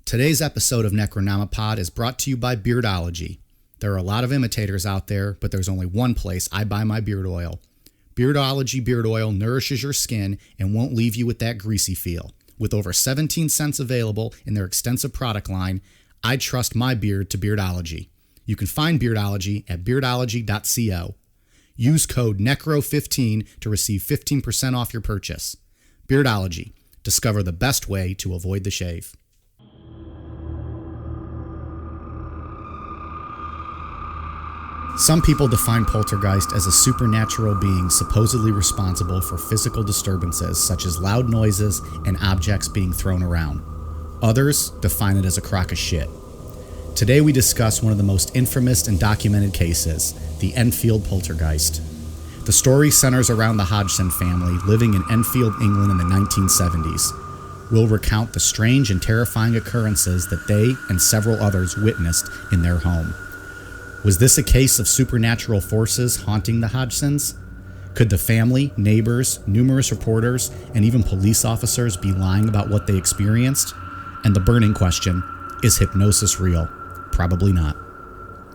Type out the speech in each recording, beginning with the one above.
Today's episode of Necronomipod is brought to you by Beardology. There are a lot of imitators out there, but there's only one place I buy my beard oil. Beardology beard oil nourishes your skin and won't leave you with that greasy feel. With over 17 cents available in their extensive product line, I trust my beard to Beardology. You can find Beardology at beardology.co. Use code NECRO15 to receive 15% off your purchase. Beardology. Discover the best way to avoid the shave. Some people define poltergeist as a supernatural being supposedly responsible for physical disturbances such as loud noises and objects being thrown around. Others define it as a crock of shit. Today we discuss one of the most infamous and documented cases, the Enfield Poltergeist. The story centers around the Hodgson family living in Enfield, England in the 1970s. We'll recount the strange and terrifying occurrences that they and several others witnessed in their home. Was this a case of supernatural forces haunting the Hodgsons? Could the family, neighbors, numerous reporters, and even police officers be lying about what they experienced? And the burning question, is hypnosis real? Probably not.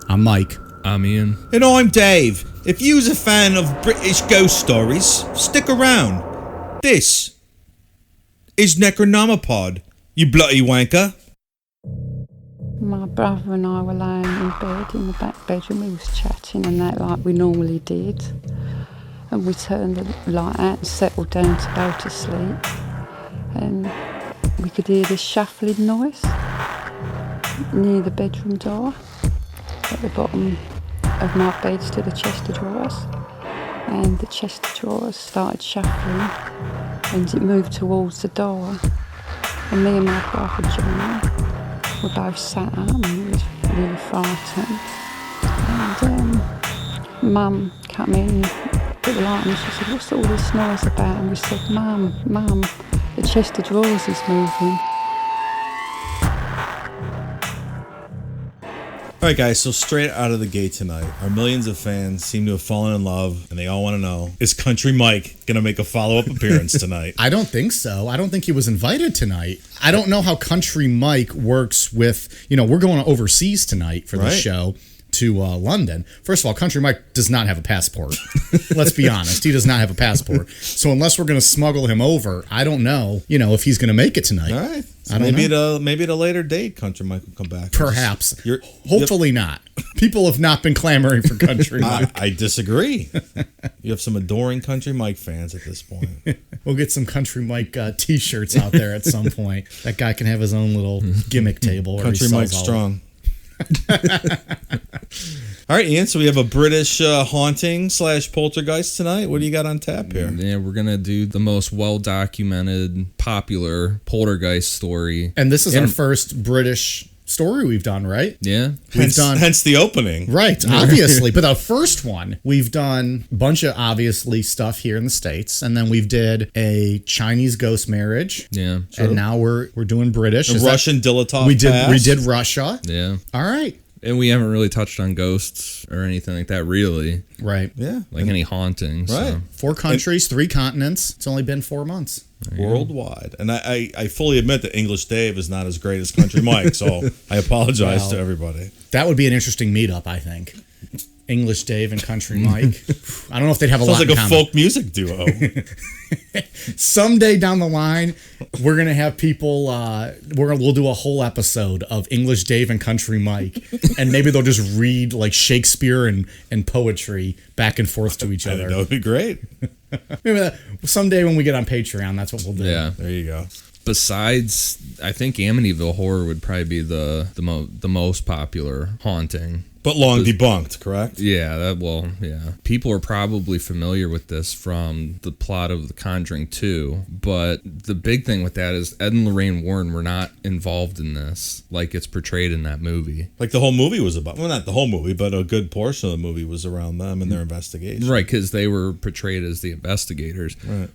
I'm Mike. I'm Ian. And I'm Dave. If you's a fan of British ghost stories, stick around. This is Necronomipod, you bloody wanker. My brother and I were laying in bed in the back bedroom. We was chatting and that like we normally did. And we turned the light out and settled down to go to sleep. And we could hear this shuffling noise near the bedroom door at the bottom of my bed to the chest of drawers. And the chest of drawers started shuffling and it moved towards the door. And me and my brother Johnny, we both sat up and we was really frightened. And Mum came in, put the light on and she said, "What's all this noise about?" And we said, Mum, the chest of drawers is moving. Alright guys, so straight out of the gate tonight, our millions of fans seem to have fallen in love and they all want to know, is Country Mike going to make a follow-up appearance tonight? I don't think so. I don't think he was invited tonight. I don't know how Country Mike works with, we're going overseas tonight for the show to London. First of all, Country Mike does not have a passport. Let's be honest. He does not have a passport. So unless we're going to smuggle him over, I don't know, if he's going to make it tonight. All right. So I don't know. Maybe at a later date, Country Mike will come back. Perhaps. Hopefully not. People have not been clamoring for Country Mike. I disagree. You have some adoring Country Mike fans at this point. We'll get some Country Mike t-shirts out there at some point. That guy can have his own little gimmick table. Country Mike strong. All right, Ian, so we have a British haunting / poltergeist tonight. What do you got on tap here? Yeah, we're going to do the most well-documented, popular poltergeist story. And this is our first British story we've done, right? Yeah. Hence the opening. Right, obviously. But the first one, we've done a bunch of obviously stuff here in the States. And then we've did a Chinese ghost marriage. Yeah. True. And now we're doing British. A Russian Dilettante we did Russia. Yeah. All right. And we haven't really touched on ghosts or anything like that, really. Right. Yeah. Like any hauntings. Right. So. 4 countries, 3 continents. It's only been 4 months. Worldwide. And I fully admit that English Dave is not as great as Country Mike, so I apologize to everybody. That would be an interesting meetup, I think. English Dave and Country Mike. I don't know if they'd have a lot in common. Sounds like a folk music duo. Someday down the line, we're gonna have people. We'll do a whole episode of English Dave and Country Mike, and maybe they'll just read like Shakespeare and poetry back and forth to each other. That would be great. Maybe someday when we get on Patreon, that's what we'll do. Yeah, there you go. Besides, I think Amityville Horror would probably be the most popular haunting. But long debunked, correct? Yeah, people are probably familiar with this from the plot of The Conjuring 2, but the big thing with that is Ed and Lorraine Warren were not involved in this like it's portrayed in that movie. Like the whole movie was about, well, not the whole movie, but a good portion of the movie was around them and their investigation. Right, because they were portrayed as the investigators. Right.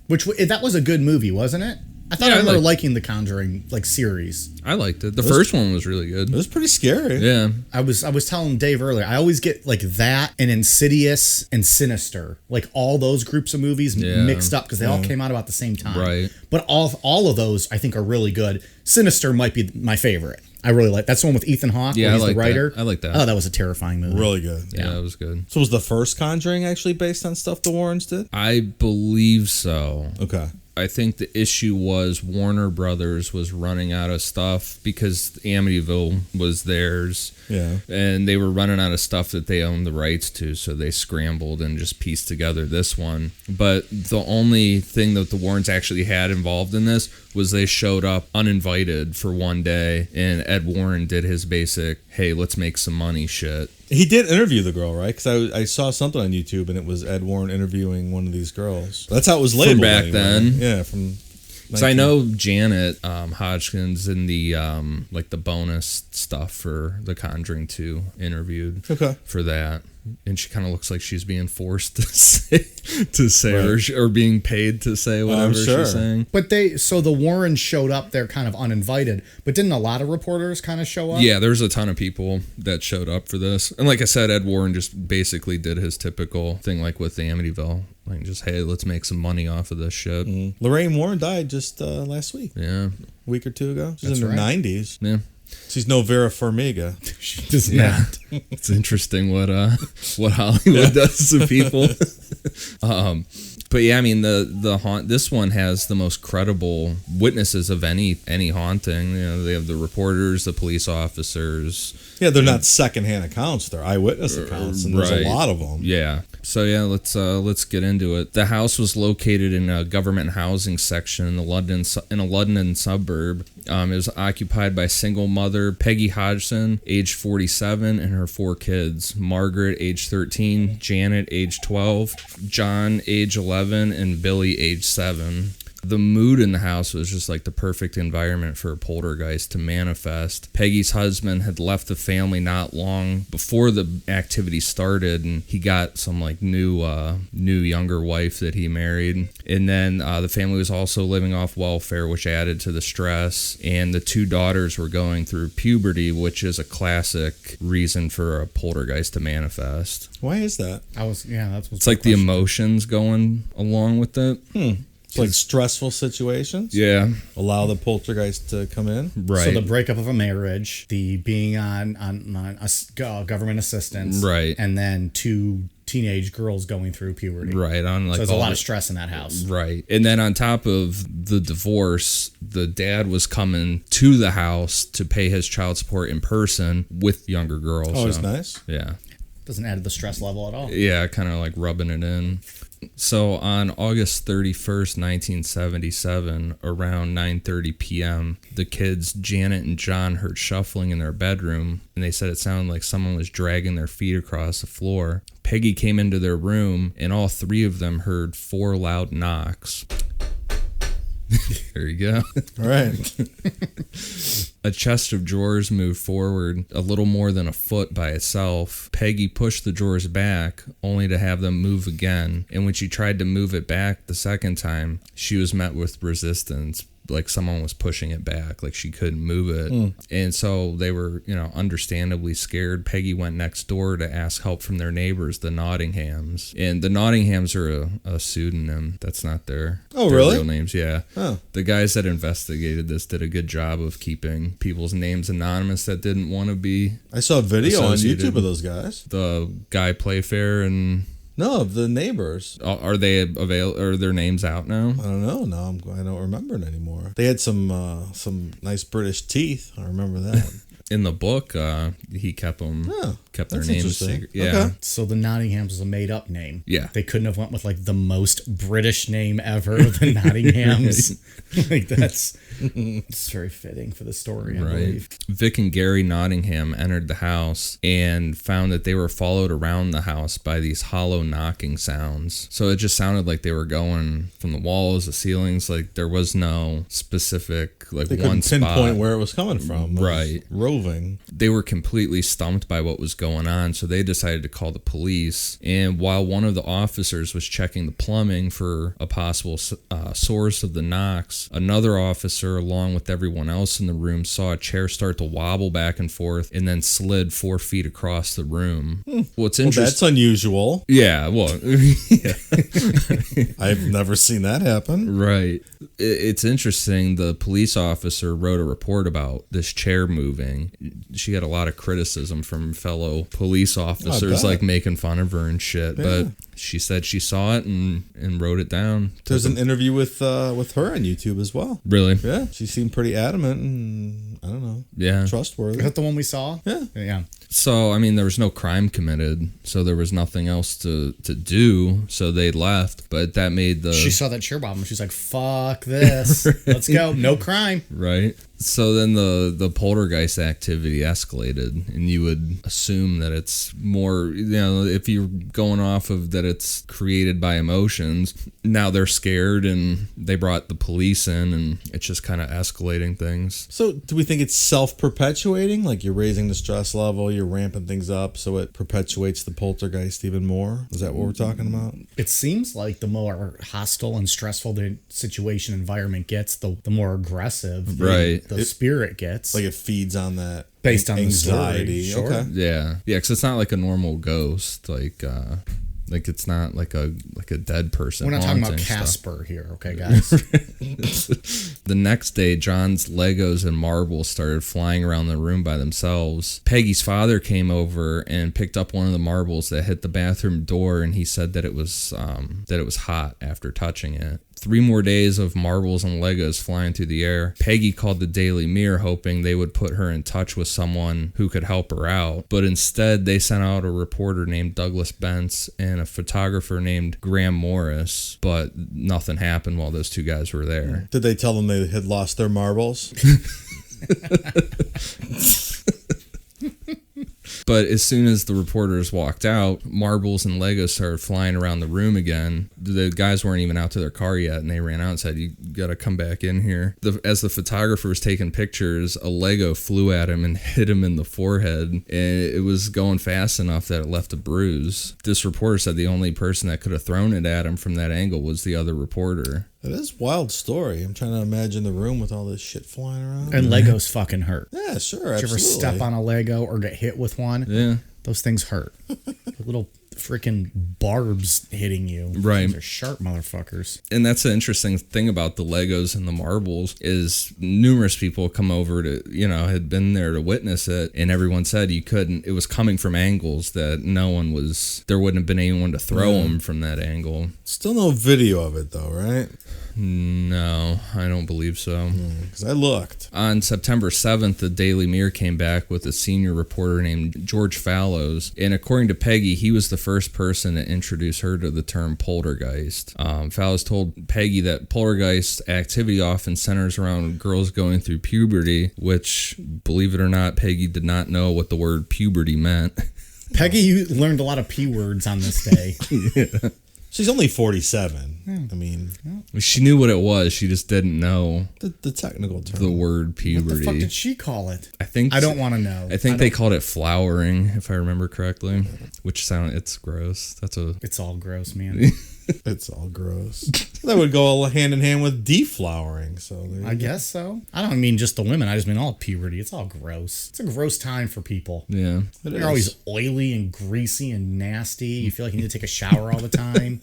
That was a good movie, wasn't it? I thought I remember liking the Conjuring series. I liked it. The first one was really good. It was pretty scary. Yeah. I was telling Dave earlier, I always get like that and Insidious and Sinister, like all those groups of movies mixed up because they all came out about the same time. Right. But all of those I think are really good. Sinister might be my favorite. I really like that's the one with Ethan Hawke. Yeah, where he's I like the writer. that. I like that. Oh, that was a terrifying movie. Really good. Yeah, it was good. So was the first Conjuring actually based on stuff the Warrens did? I believe so. Okay. I think the issue was Warner Brothers was running out of stuff because Amityville was theirs. Yeah. And they were running out of stuff that they owned the rights to, so they scrambled and just pieced together this one. But the only thing that the Warrens actually had involved in this was they showed up uninvited for one day, and Ed Warren did his basic, hey, let's make some money shit. He did interview the girl, right? Because I saw something on YouTube, and it was Ed Warren interviewing one of these girls. That's how it was labeled. From back then? Yeah, from... So I know Janet Hodgkins in the like the bonus stuff for The Conjuring 2 interviewed for that, and she kind of looks like she's being forced to say Right. or being paid to say whatever she's saying. But so the Warrens showed up there kind of uninvited, but didn't a lot of reporters kind of show up? Yeah, there's a ton of people that showed up for this, and like I said, Ed Warren just basically did his typical thing, like with the Amityville. Like, just, hey, let's make some money off of this shit. Mm-hmm. Lorraine Warren died just last week. Yeah. A week or two ago. She's That's in her right. 90s. Yeah. She's no Vera Farmiga. She does Yeah. not. It's interesting what Hollywood does to people. But yeah, I mean this one has the most credible witnesses of any haunting. You know, they have the reporters, the police officers. Yeah, they're not secondhand accounts; they're eyewitness accounts, and there's a lot of them. Yeah. So yeah, let's get into it. The house was located in a government housing section in a London suburb. It was occupied by single mother Peggy Hodgson, age 47, and her 4 kids: Margaret, age 13, Janet, age 12, John, age 11, and Billy, age 7. The mood in the house was just like the perfect environment for a poltergeist to manifest. Peggy's husband had left the family not long before the activity started, and he got some like new younger wife that he married. And then the family was also living off welfare, which added to the stress. And the 2 daughters were going through puberty, which is a classic reason for a poltergeist to manifest. Why is that? That's It's like the emotions going along with it. It's like stressful situations. Yeah. Allow the poltergeist to come in. Right. So the breakup of a marriage, the being on government assistance, right, and then 2 teenage girls going through puberty. Right. So there's a lot of stress in that house. Right. And then on top of the divorce, the dad was coming to the house to pay his child support in person with younger girls. Oh, it's nice. Yeah. Doesn't add to the stress level at all. Yeah, kind of like rubbing it in. So on August 31st, 1977, around 9:30 p.m., the kids, Janet and John, heard shuffling in their bedroom, and they said it sounded like someone was dragging their feet across the floor. Peggy came into their room, and all 3 of them heard 4 loud knocks. There you go. All right. A chest of drawers moved forward a little more than a foot by itself. Peggy pushed the drawers back, only to have them move again. And when she tried to move it back the second time, she was met with resistance. Like someone was pushing it back, like she couldn't move it. And so they were, understandably scared. Peggy went next door to ask help from their neighbors, the Nottinghams. And the Nottinghams are a pseudonym. That's not their real names. Yeah. Oh. The guys that investigated this did a good job of keeping people's names anonymous that didn't want to be. I saw a video on associated. YouTube of those guys. The Guy Playfair and... No, the neighbors. Are they Are their names out now? I don't know. No, I don't remember it anymore. They had some nice British teeth. I remember that. In the book, he kept them. Kept their names secret. Yeah. Okay. So the Nottinghams is a made-up name. Yeah. They couldn't have went with like the most British name ever, the Nottinghams. Like it's very fitting for the story, I believe. Vic and Gary Nottingham entered the house and found that they were followed around the house by these hollow knocking sounds. So it just sounded like they were going from the walls, the ceilings. Like there was no specific They one couldn't pinpoint spot. where it was coming from. It was Right. roving. They were completely stumped by what was going on, so they decided to call the police. And while one of the officers was checking the plumbing for a possible source of the knocks, another officer, along with everyone else in the room, saw a chair start to wobble back and forth and then slid 4 feet across the room. What's Well, interesting? that's unusual. Yeah, well, yeah. I've never seen that happen. Right. It's interesting. The police officer wrote a report about this chair moving. She had a lot of criticism from fellow police officers, like making fun of her and shit. Yeah. But she said she saw it and wrote it down. There's an interview with her on YouTube as well. Really? Yeah. She seemed pretty adamant and, I don't know, trustworthy. Is that the one we saw? Yeah. Yeah. So, I mean, there was no crime committed, so there was nothing else to do, so they left, but that made the... She saw that chair bomb, and she's like, fuck this, let's go, no crime. Right. So then the poltergeist activity escalated, and you would assume that it's more, if you're going off of that it's created by emotions, now they're scared, and they brought the police in, and it's just kind of escalating things. So do we think it's self-perpetuating? Like you're raising the stress level, you're ramping things up, so it perpetuates the poltergeist even more? Is that what we're talking about? It seems like the more hostile and stressful the situation environment gets, the more aggressive the spirit gets. Like it feeds on that based on anxiety. The story. Sure. Okay. Yeah, because it's not like a normal ghost. Like it's not like a dead person. We're not talking about Casper here, okay, guys? The next day, John's Legos and marbles started flying around the room by themselves. Peggy's father came over and picked up one of the marbles that hit the bathroom door, and he said that it was hot after touching it. 3 more days of marbles and Legos flying through the air. Peggy called the Daily Mirror hoping they would put her in touch with someone who could help her out. But instead, they sent out a reporter named Douglas Bentz and a photographer named Graham Morris. But nothing happened while those 2 guys were there. Did they tell them they had lost their marbles? But as soon as the reporters walked out, marbles and Legos started flying around the room again. The guys weren't even out to their car yet, and they ran out and said, "You got to come back in here." As the photographer was taking pictures, a Lego flew at him and hit him in the forehead, and it was going fast enough that it left a bruise. This reporter said the only person that could have thrown it at him from that angle was the other reporter. That is a wild story. I'm trying to imagine the room with all this shit flying around. And Legos fucking hurt. Yeah, sure, absolutely. Did you ever step on a Lego or get hit with one? Yeah. Those things hurt. Little freaking barbs hitting you. Right. Those are sharp motherfuckers. And that's the interesting thing about the Legos and the marbles is numerous people come over to, had been there to witness it, and everyone said you couldn't, it was coming from angles that there wouldn't have been anyone to throw them from that angle. Still no video of it though, right? No, I don't believe so. Because I looked. On September 7th, the Daily Mirror came back with a senior reporter named George Fallows, and according to Peggy, he was the first person to introduce her to the term poltergeist. Fallows told Peggy that poltergeist activity often centers around girls going through puberty, which, believe it or not, Peggy did not know what the word puberty meant. Peggy, you learned a lot of P words on this day. Yeah. She's only 47. Yeah. I mean... She knew what it was. She just didn't know... The technical term. The word puberty. What the fuck did she call it? I don't want to know. I think they called it flowering, if I remember correctly. Which it's gross. It's all gross, man. It's all gross. That would go hand in hand with deflowering. So I guess so. I don't mean just the women. I just mean all puberty. It's all gross. It's a gross time for people. Yeah. They're always oily and greasy and nasty. You feel like you need to take a shower all the time.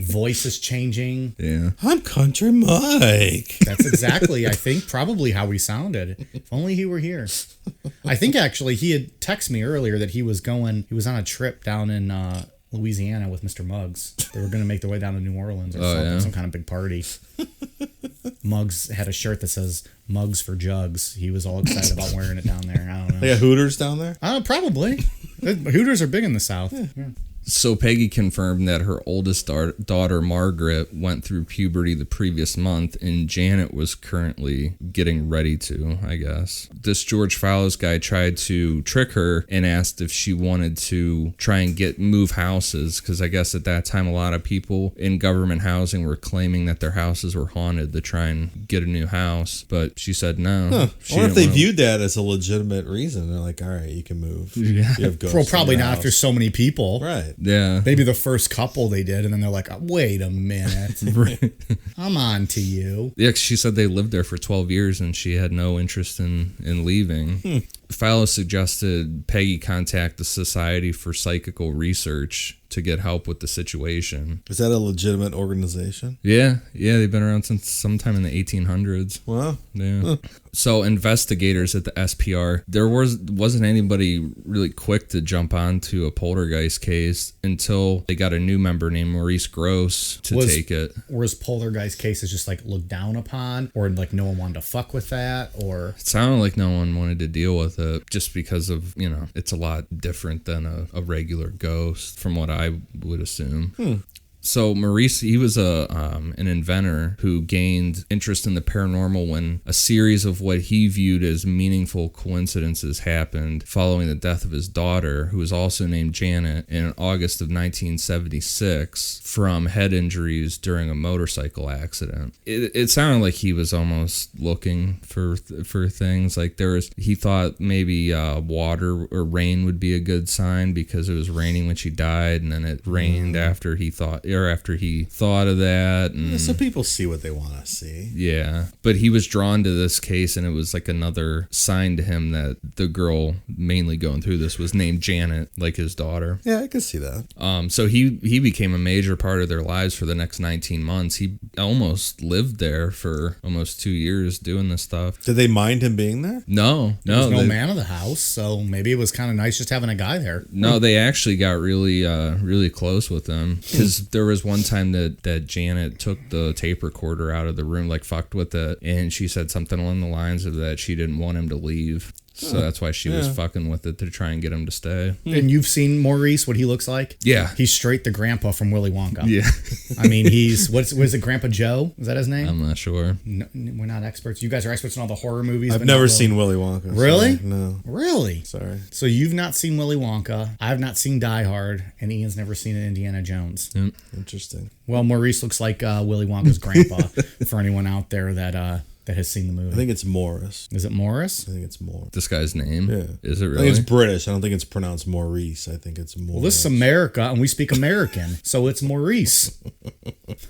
Voice is changing. Yeah. I'm Country Mike. That's exactly, I think, probably how we sounded. If only he were here. I think actually he had texted me earlier that he was on a trip down in Louisiana with Mr. Muggs. They were going to make their way down to New Orleans or something, yeah. Some kind of big party. Muggs had a shirt that says Muggs for Jugs. He was all excited about wearing it down there. I don't know. They got Hooters down there? Probably. Hooters are big in the South. Yeah. So Peggy confirmed that her oldest daughter, Margaret, went through puberty the previous month, and Janet was currently getting ready to, I guess. This George Fallows guy tried to trick her and asked if she wanted to try and move houses, because I guess at that time a lot of people in government housing were claiming that their houses were haunted to try and get a new house, but she said no. Huh. I wonder if they viewed that as a legitimate reason. They're like, all right, you can move. Yeah. You have ghosts. Well, probably not if there's so many people. Right. Yeah. Maybe the first couple they did, and then they're like, oh, wait a minute. Right. I'm on to you. Yeah, she said they lived there for 12 years and she had no interest in leaving. fellow suggested Peggy contact the Society for Psychical Research to get help with the situation. Is that a legitimate organization? Yeah, they've been around since sometime in the 1800s. Wow. Yeah. Huh. So investigators at the SPR, there wasn't anybody really quick to jump onto a poltergeist case until they got a new member named Maurice Gross to take it. Was poltergeist cases just like looked down upon, or like no one wanted to fuck with that, or? It sounded like no one wanted to deal with it just because of, it's a lot different than a regular ghost from what I would assume. So Maurice, he was an inventor who gained interest in the paranormal when a series of what he viewed as meaningful coincidences happened following the death of his daughter, who was also named Janet, in August of 1976 from head injuries during a motorcycle accident. It sounded like he was almost looking for things. Like he thought maybe water or rain would be a good sign because it was raining when she died, and then it rained after he thought of that. And so people see what they want to see. Yeah. But he was drawn to this case, and it was like another sign to him that the girl mainly going through this was named Janet, like his daughter. Yeah, I can see that. So he became a major part of their lives for the next 19 months. He almost lived there for almost 2 years doing this stuff. Did they mind him being there? No. There's no man of the house, so maybe it was kind of nice just having a guy there. No, they actually got really close with him, because there was one time that Janet took the tape recorder out of the room, like fucked with it, and she said something along the lines of that she didn't want him to leave. So that's why she was fucking with it, to try and get him to stay. And you've seen Maurice, what he looks like? Yeah. He's straight the grandpa from Willy Wonka. Yeah. I mean, was it Grandpa Joe? Is that his name? I'm not sure. No, we're not experts. You guys are experts in all the horror movies. I've never seen Willy Wonka. Really? Sorry. No. Really? Sorry. So you've not seen Willy Wonka. I've not seen Die Hard. And Ian's never seen an Indiana Jones. Yep. Interesting. Well, Maurice looks like Willy Wonka's grandpa for anyone out there that has seen the movie. I think it's Morris. Is it Morris? I think it's Morris. This guy's name? Yeah. Is it I really? think it's British. I don't think it's pronounced Maurice. I think it's Morris. Well, this is America, and we speak American, so it's Maurice.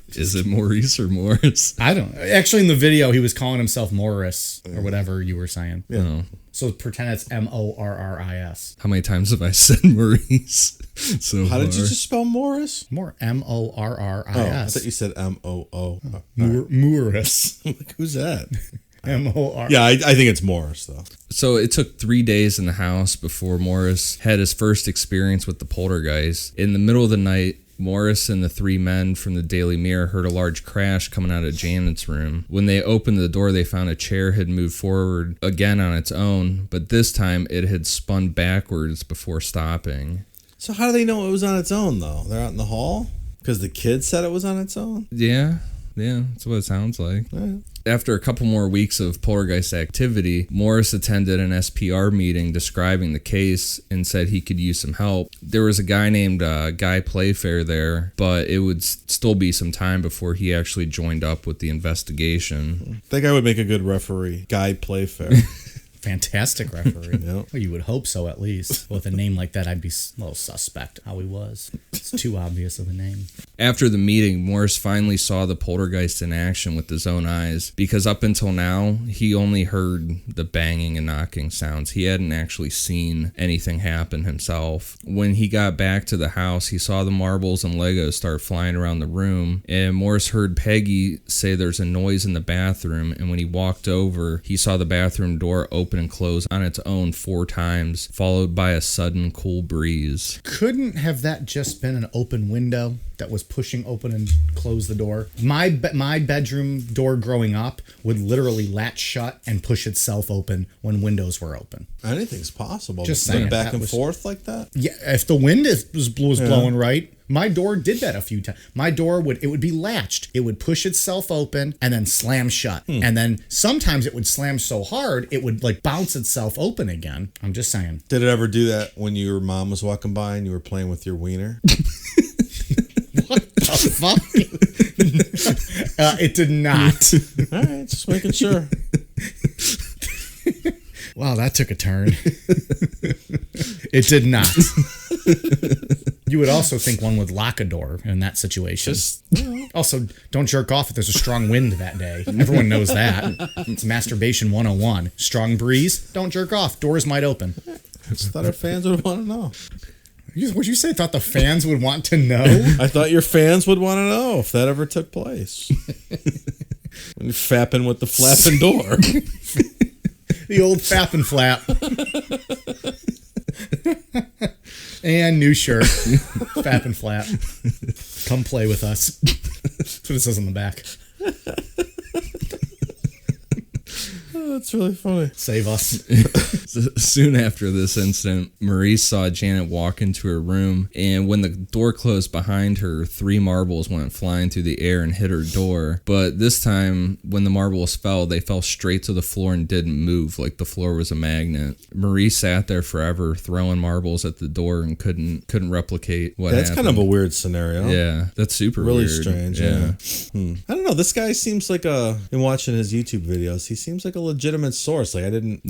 Is it Maurice or Morris? I don't. Actually, in the video, he was calling himself Morris or whatever you were saying. Yeah. No. So pretend it's Morris. How many times have I said Maurice so How far? did you just spell Morris? More Oh, I Morris. thought you said M-O-O. Morris. Like, who's that? M-O-R. Yeah, I think it's Morris, though. So it took 3 days in the house before Morris had his first experience with the poltergeist. In the middle of the night, Morris and the 3 men from the Daily Mirror heard a large crash coming out of Janet's room. When they opened the door, they found a chair had moved forward again on its own, but this time it had spun backwards before stopping. So how do they know it was on its own, though? They're out in the hall? Because the kid said it was on its own? Yeah, that's what it sounds like. Right. After a couple more weeks of poltergeist activity, Morris attended an SPR meeting describing the case and said he could use some help. There was a guy named Guy Playfair there, but it would still be some time before he actually joined up with the investigation. That guy would make a good referee. Guy Playfair. Fantastic referee. Yep. Well, you would hope so, at least. With a name like that, I'd be a little suspect how he was. It's too obvious of a name. After the meeting, Morris finally saw the poltergeist in action with his own eyes, because up until now, he only heard the banging and knocking sounds. He hadn't actually seen anything happen himself. When he got back to the house, he saw the marbles and Legos start flying around the room, and Morris heard Peggy say there's a noise in the bathroom, and when he walked over, he saw the bathroom door open and close on its own 4 times, followed by a sudden cool breeze. Couldn't have that just been an open window that was pushing open and close the door? My bedroom door growing up would literally latch shut and push itself open when windows were open. Anything's possible. Just Like saying, back that and was- forth like that? Yeah, if the wind was blowing right. My door did that a few times. My door would be latched. It would push itself open and then slam shut. And then sometimes it would slam so hard it would like bounce itself open again. I'm just saying. Did it ever do that when your mom was walking by and you were playing with your wiener? What the fuck? It did not. All right, just making sure. Wow, that took a turn. It did not. You would also think one would lock a door in that situation. Also, don't jerk off if there's a strong wind that day. Everyone knows that. It's masturbation 101. Strong breeze, don't jerk off. Doors might open. I just thought our fans would want to know. What'd you say? Thought the fans would want to know? I thought your fans would want to know if that ever took place. When you're fapping with the flapping door. The old fap and flap. And new shirt. Fap and flap. Come play with us. That's what it says on the back. Oh, that's really funny. Save us. Soon after this incident, Marie saw Janet walk into her room, and when the door closed behind her, 3 marbles went flying through the air and hit her door. But this time, when the marbles fell, they fell straight to the floor and didn't move, like the floor was a magnet. Marie sat there forever, throwing marbles at the door and couldn't replicate what happened. That's kind of a weird sscenario. Yeah, that's super really weird. Strange. Yeah. I don't know. This guy seems like in watching his YouTube videos, he seems like a legitimate source. Like I didn't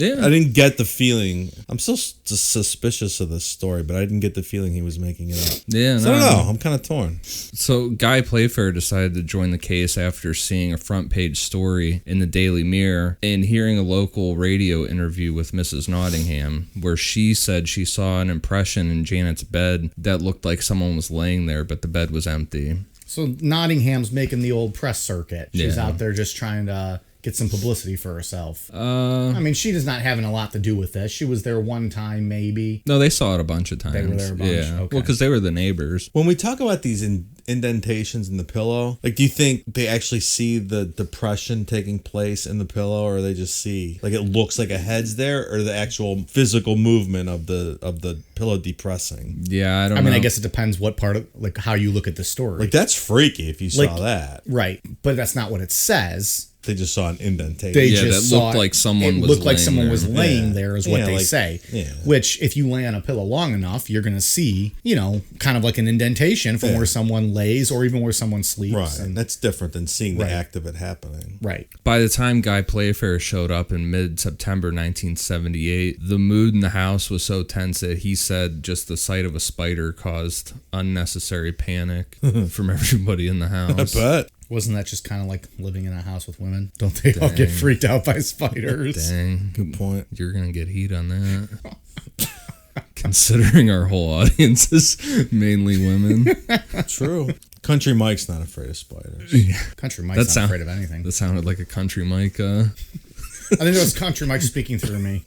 get the feeling. I'm still suspicious of this story, but I didn't get the feeling he was making it up. Yeah, so I don't know. I'm kind of torn. So Guy Playfair decided to join the case after seeing a front page story in the Daily Mirror and hearing a local radio interview with Mrs. Nottingham, where she said she saw an impression in Janet's bed that looked like someone was laying there, but the bed was empty. So Nottingham's making the old press circuit. She's out there just trying to get some publicity for herself. I mean, she does not having a lot to do with this. She was there one time, maybe. No, they saw it a bunch of times. They were there a bunch? Yeah. Okay. Well, because they were the neighbors. When we talk about these indentations in the pillow, like, do you think they actually see the depression taking place in the pillow, or they just see, like, it looks like a head's there, or the actual physical movement of the pillow depressing? Yeah, I don't know. I guess it depends what part of, like, how you look at the story. Like, that's freaky if you saw that. Right. But that's not what it says. They just saw an indentation. That looked like someone was laying there is what they say. Yeah. Which, if you lay on a pillow long enough, you're going to see, kind of like an indentation from where someone lays or even where someone sleeps. Right. And that's different than seeing the act of it happening. Right. By the time Guy Playfair showed up in mid-September 1978, the mood in the house was so tense that he said just the sight of a spider caused unnecessary panic from everybody in the house. I bet. Wasn't that just kind of like living in a house with women? Don't they all get freaked out by spiders? Dang. Good point. You're going to get heat on that. Considering our whole audience is mainly women. True. Country Mike's not afraid of spiders. Yeah. Country Mike's not afraid of anything. That sounded like a Country Mike. I think it was Country Mike speaking through me.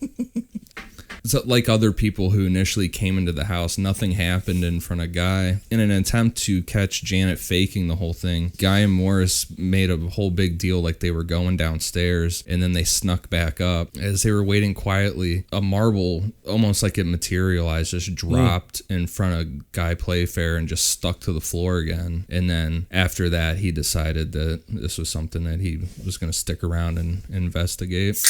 So, like other people who initially came into the house, nothing happened in front of Guy. In an attempt to catch Janet faking the whole thing, Guy and Morris made a whole big deal like they were going downstairs, and then they snuck back up. As they were waiting quietly, a marble, almost like it materialized, just dropped in front of Guy Playfair and just stuck to the floor again. And then after that, he decided that this was something that he was going to stick around and investigate.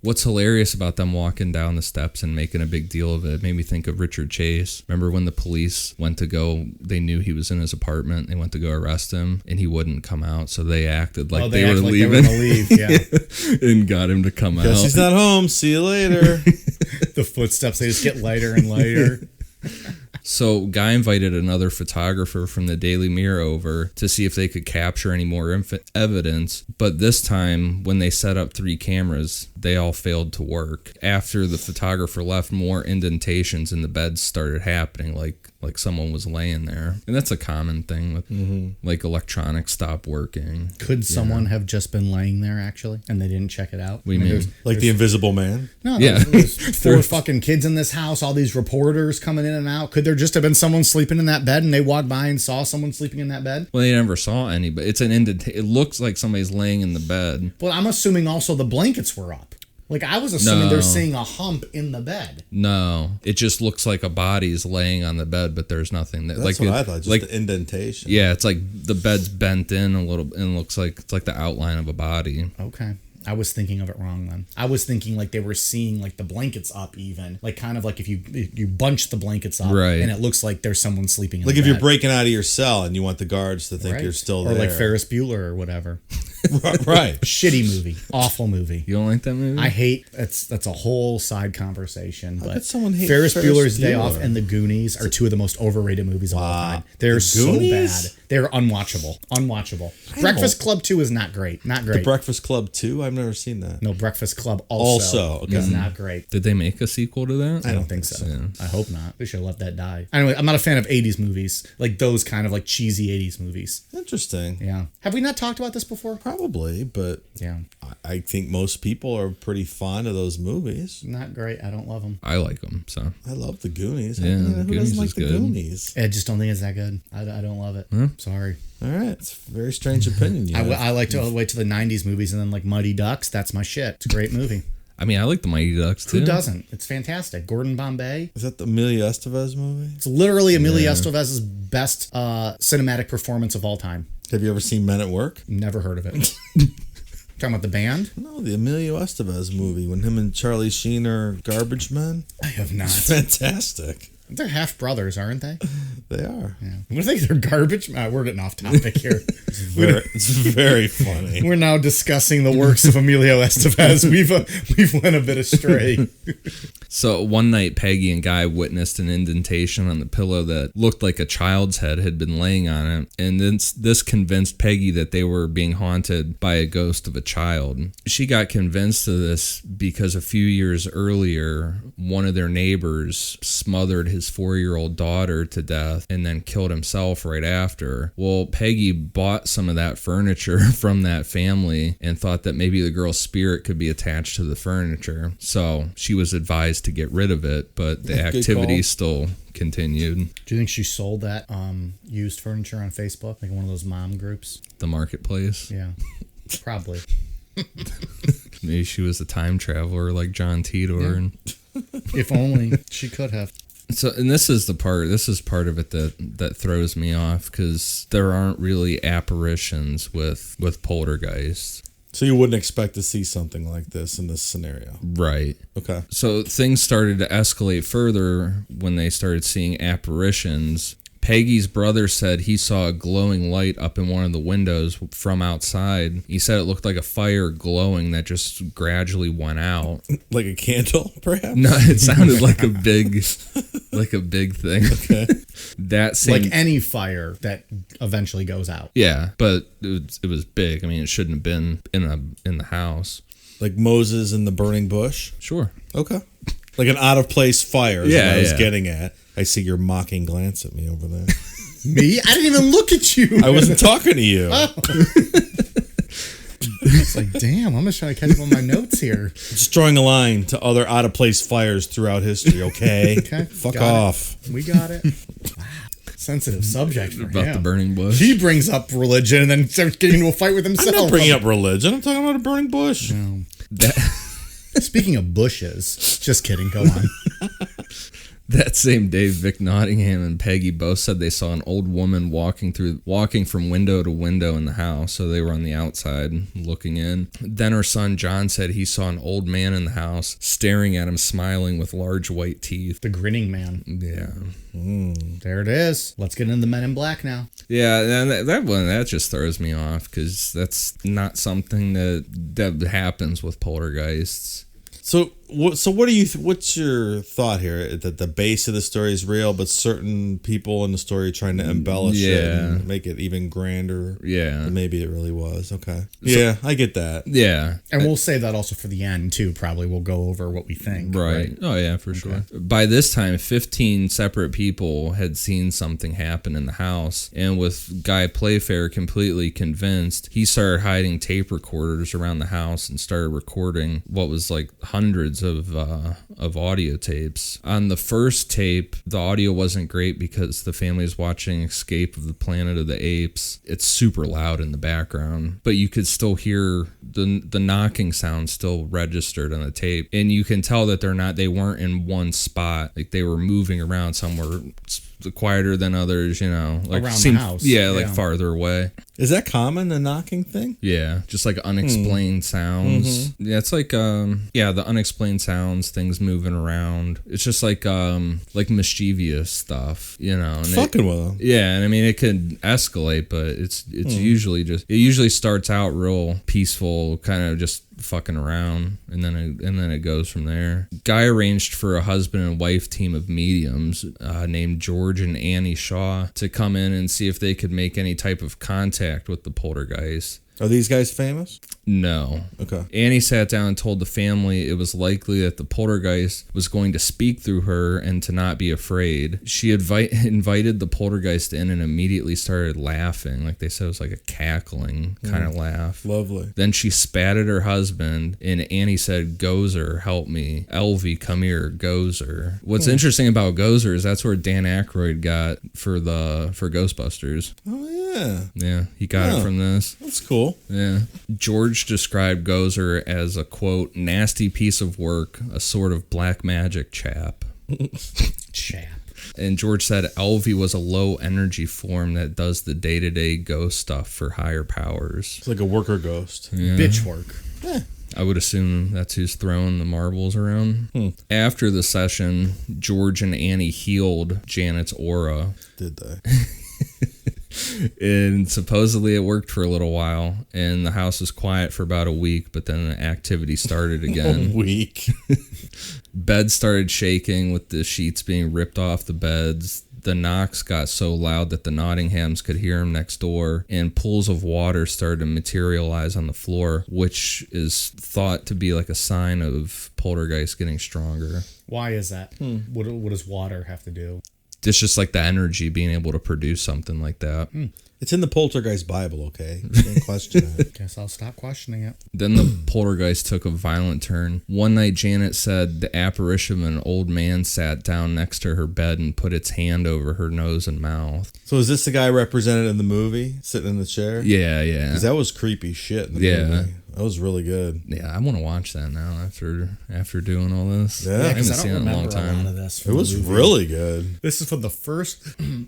What's hilarious about them walking down the steps and making a big deal of it made me think of Richard Chase. Remember when the police went to go, they knew he was in his apartment, they went to go arrest him, and he wouldn't come out, so they acted like they were leaving. They were gonna leave, yeah. And got him to come out. Guess he's not home. See you later. The footsteps, they just get lighter and lighter. So Guy invited another photographer from the Daily Mirror over to see if they could capture any more evidence. But this time, when they set up 3 cameras, they all failed to work. After the photographer left, more indentations in the beds started happening, like someone was laying there. And that's a common thing with like electronics stop working. Could someone have just been laying there, actually, and they didn't check it out? What do you mean? Like the Invisible Man? No, Yeah. there's 4 fucking kids in this house, all these reporters coming in and out. Could there just have been someone sleeping in that bed and they walked by and saw someone sleeping in that bed? Well, they never saw any, but it's an indentation. It looks like somebody's laying in the bed. Well, I'm assuming also the blankets were up. Like, I was assuming they're seeing a hump in the bed. No, it just looks like a body's laying on the bed, but there's nothing. That's what I thought, just the indentation. Yeah, it's like the bed's bent in a little, and looks like it's like the outline of a body. Okay. I was thinking of it wrong then. I was thinking like they were seeing like the blankets up even. Like kind of like if you bunch the blankets up and it looks like there's someone sleeping in the bed. Like if you're breaking out of your cell and you want the guards to think you're still there. Or like Ferris Bueller or whatever. Right. Shitty movie. Awful movie. You don't like that movie? I hate that's a whole side conversation. But bet someone hates Ferris Ferris Bueller's Day Bueller. Off and The Goonies are two of the most overrated movies of all time. They're The so Goonies? bad. They're unwatchable. Breakfast Club 2 is not great. Not great. The Breakfast Club 2? I've never seen that. No, Breakfast Club also okay. is not great. Did they make a sequel to that? I don't think so. Yeah. I hope not. They should have let that die. Anyway, I'm not a fan of 80s movies. Like those kind of like cheesy 80s movies. Interesting. Yeah. Have we not talked about this before? Probably, but Yeah. I think most people are pretty fond of those movies. Not great. I don't love them. I like them, so. I love the Goonies. Yeah, Who the Goonies doesn't like is the good. Goonies? I just don't think it's that good. I don't love it. Sorry. All right, it's a very strange opinion. You have. I like to wait to the 90s movies and then like Mighty Ducks. That's my shit. It's a great movie. I mean, I like the Mighty Ducks, too. Who doesn't? It's fantastic. Gordon Bombay. Is that the Amelia Estevez movie? It's literally Amelia Estevez's best cinematic performance of all time. Have you ever seen Men at Work? Never heard of it. Talking about the band? No, the Emilio Estevez movie when him and Charlie Sheen are garbage men. I have not. It's fantastic. They're half brothers, aren't they? They are. Yeah. What do they? They're garbage. We're getting off topic here. It's very funny. We're now discussing the works of Emilio Estevez. We've went a bit astray. So one night, Peggy and Guy witnessed an indentation on the pillow that looked like a child's head had been laying on it, and this convinced Peggy that they were being haunted by a ghost of a child. She got convinced of this because a few years earlier, one of their neighbors smothered his 4-year-old daughter to death and then killed himself right after. Well, Peggy bought some of that furniture from that family and thought that maybe the girl's spirit could be attached to the furniture. So she was advised to get rid of it, but the activity still continued. Do you think she sold that used furniture on Facebook, like one of those mom groups? The marketplace. Yeah, probably. Maybe she was a time traveler like John Titor. Yeah. And If only she could have. so, and this is part of it that throws me off, because there aren't really apparitions with poltergeists. So you wouldn't expect to see something like this in this scenario. Right. Okay. So things started to escalate further when they started seeing apparitions. Peggy's brother said he saw a glowing light up in one of the windows from outside. He said it looked like a fire glowing that just gradually went out. Like a candle, perhaps? No, it sounded like a big thing. Okay. That same, Like any fire that eventually goes out. yeah, but it was big. I mean, it shouldn't have been in the house. Like Moses in the burning bush? Sure. Okay. Like an out-of-place fire is what I was Yeah. getting at. I see your mocking glance at me over there. Me? I didn't even look at you. I wasn't talking to you. It's like, damn, I'm just trying to catch up on my notes here. Just drawing a line to other out-of-place fires throughout history, okay? Okay. Fuck got off. It. We got it. Wow. Sensitive subject for About him. the burning bush. He brings up religion and then starts getting into a fight with I'm himself. not bringing up religion. I'm talking about a burning bush. Speaking of bushes, just kidding. Go on. That same day, Vic Nottingham and Peggy both said they saw an old woman walking from window to window in the house. So they were on the outside looking in. Then her son John said he saw an old man in the house staring at him, smiling with large white teeth. The grinning man. Yeah. There it is. Let's get into Men in Black now. Yeah, and that just throws me off, because that's not something that happens with poltergeists. So what do you? What's your thought here? That the base of the story is real, but certain people in the story are trying to embellish it and make it even grander. Yeah. Than maybe it really was. Okay. Yeah, I get that. Yeah. And we'll save that also for the end, too. Probably we'll go over what we think. Right. Oh, yeah, for sure. By this time, 15 separate people had seen something happen in the house. And with Guy Playfair completely convinced, he started hiding tape recorders around the house and started recording what was like hundreds of audio tapes. On the first tape, the audio wasn't great because the family was watching Escape of the Planet of the Apes. It's super loud in the background, but you could still hear the knocking sound still registered on the tape, and you can tell that they weren't in one spot. Like they were moving around. Some were quieter than others, like around the house. like farther away. Is that common, the knocking thing? Yeah, just like unexplained sounds. Yeah, it's like the unexplained sounds, things moving around. It's just like mischievous stuff, you know. And Fucking with them. Yeah, and I mean it could escalate, but it's usually starts out real peaceful, kind of just fucking around, and then it goes from there. Guy arranged for a husband and wife team of mediums named George and Annie Shaw to come in and see if they could make any type of contact with the poltergeist. Are these guys famous? No. Okay. Annie sat down and told the family it was likely that the poltergeist was going to speak through her and to not be afraid. She invited the poltergeist in and immediately started laughing. Like they said, it was like a cackling kind of laugh. Lovely. Then she spat at her husband, and Annie said, "Gozer, help me. Elvie, come here, Gozer." What's interesting about Gozer is that's where Dan Aykroyd got for Ghostbusters. Oh, yeah. Yeah, he got it from this. That's cool. Yeah. George described Gozer as a, quote, nasty piece of work, a sort of black magic chap. Chap. And George said Elvie was a low energy form that does the day-to-day ghost stuff for higher powers. It's like a worker ghost. Yeah. Bitch work. I would assume that's who's throwing the marbles around. After the session, George and Annie healed Janet's aura. Did they? And supposedly it worked for a little while, and the house was quiet for about a week, but then the activity started again. A week. Beds started shaking with the sheets being ripped off the beds. The knocks got so loud that the Nottinghams could hear them next door, and pools of water started to materialize on the floor, which is thought to be like a sign of poltergeist getting stronger. Why is that? What does water have to do? It's just like the energy being able to produce something like that. It's in the Poltergeist Bible, okay? You can't question it. Guess I'll stop questioning it. Then the poltergeist took a violent turn. One night, Janet said the apparition of an old man sat down next to her bed and put its hand over her nose and mouth. So is this the guy represented in the movie, sitting in the chair? Yeah. Because that was creepy shit in the movie. That was really good. Yeah, I want to watch that now after doing all this. Yeah, I haven't 'cause I seen don't it in a long remember a time. lot of this. It was really good. This is for the first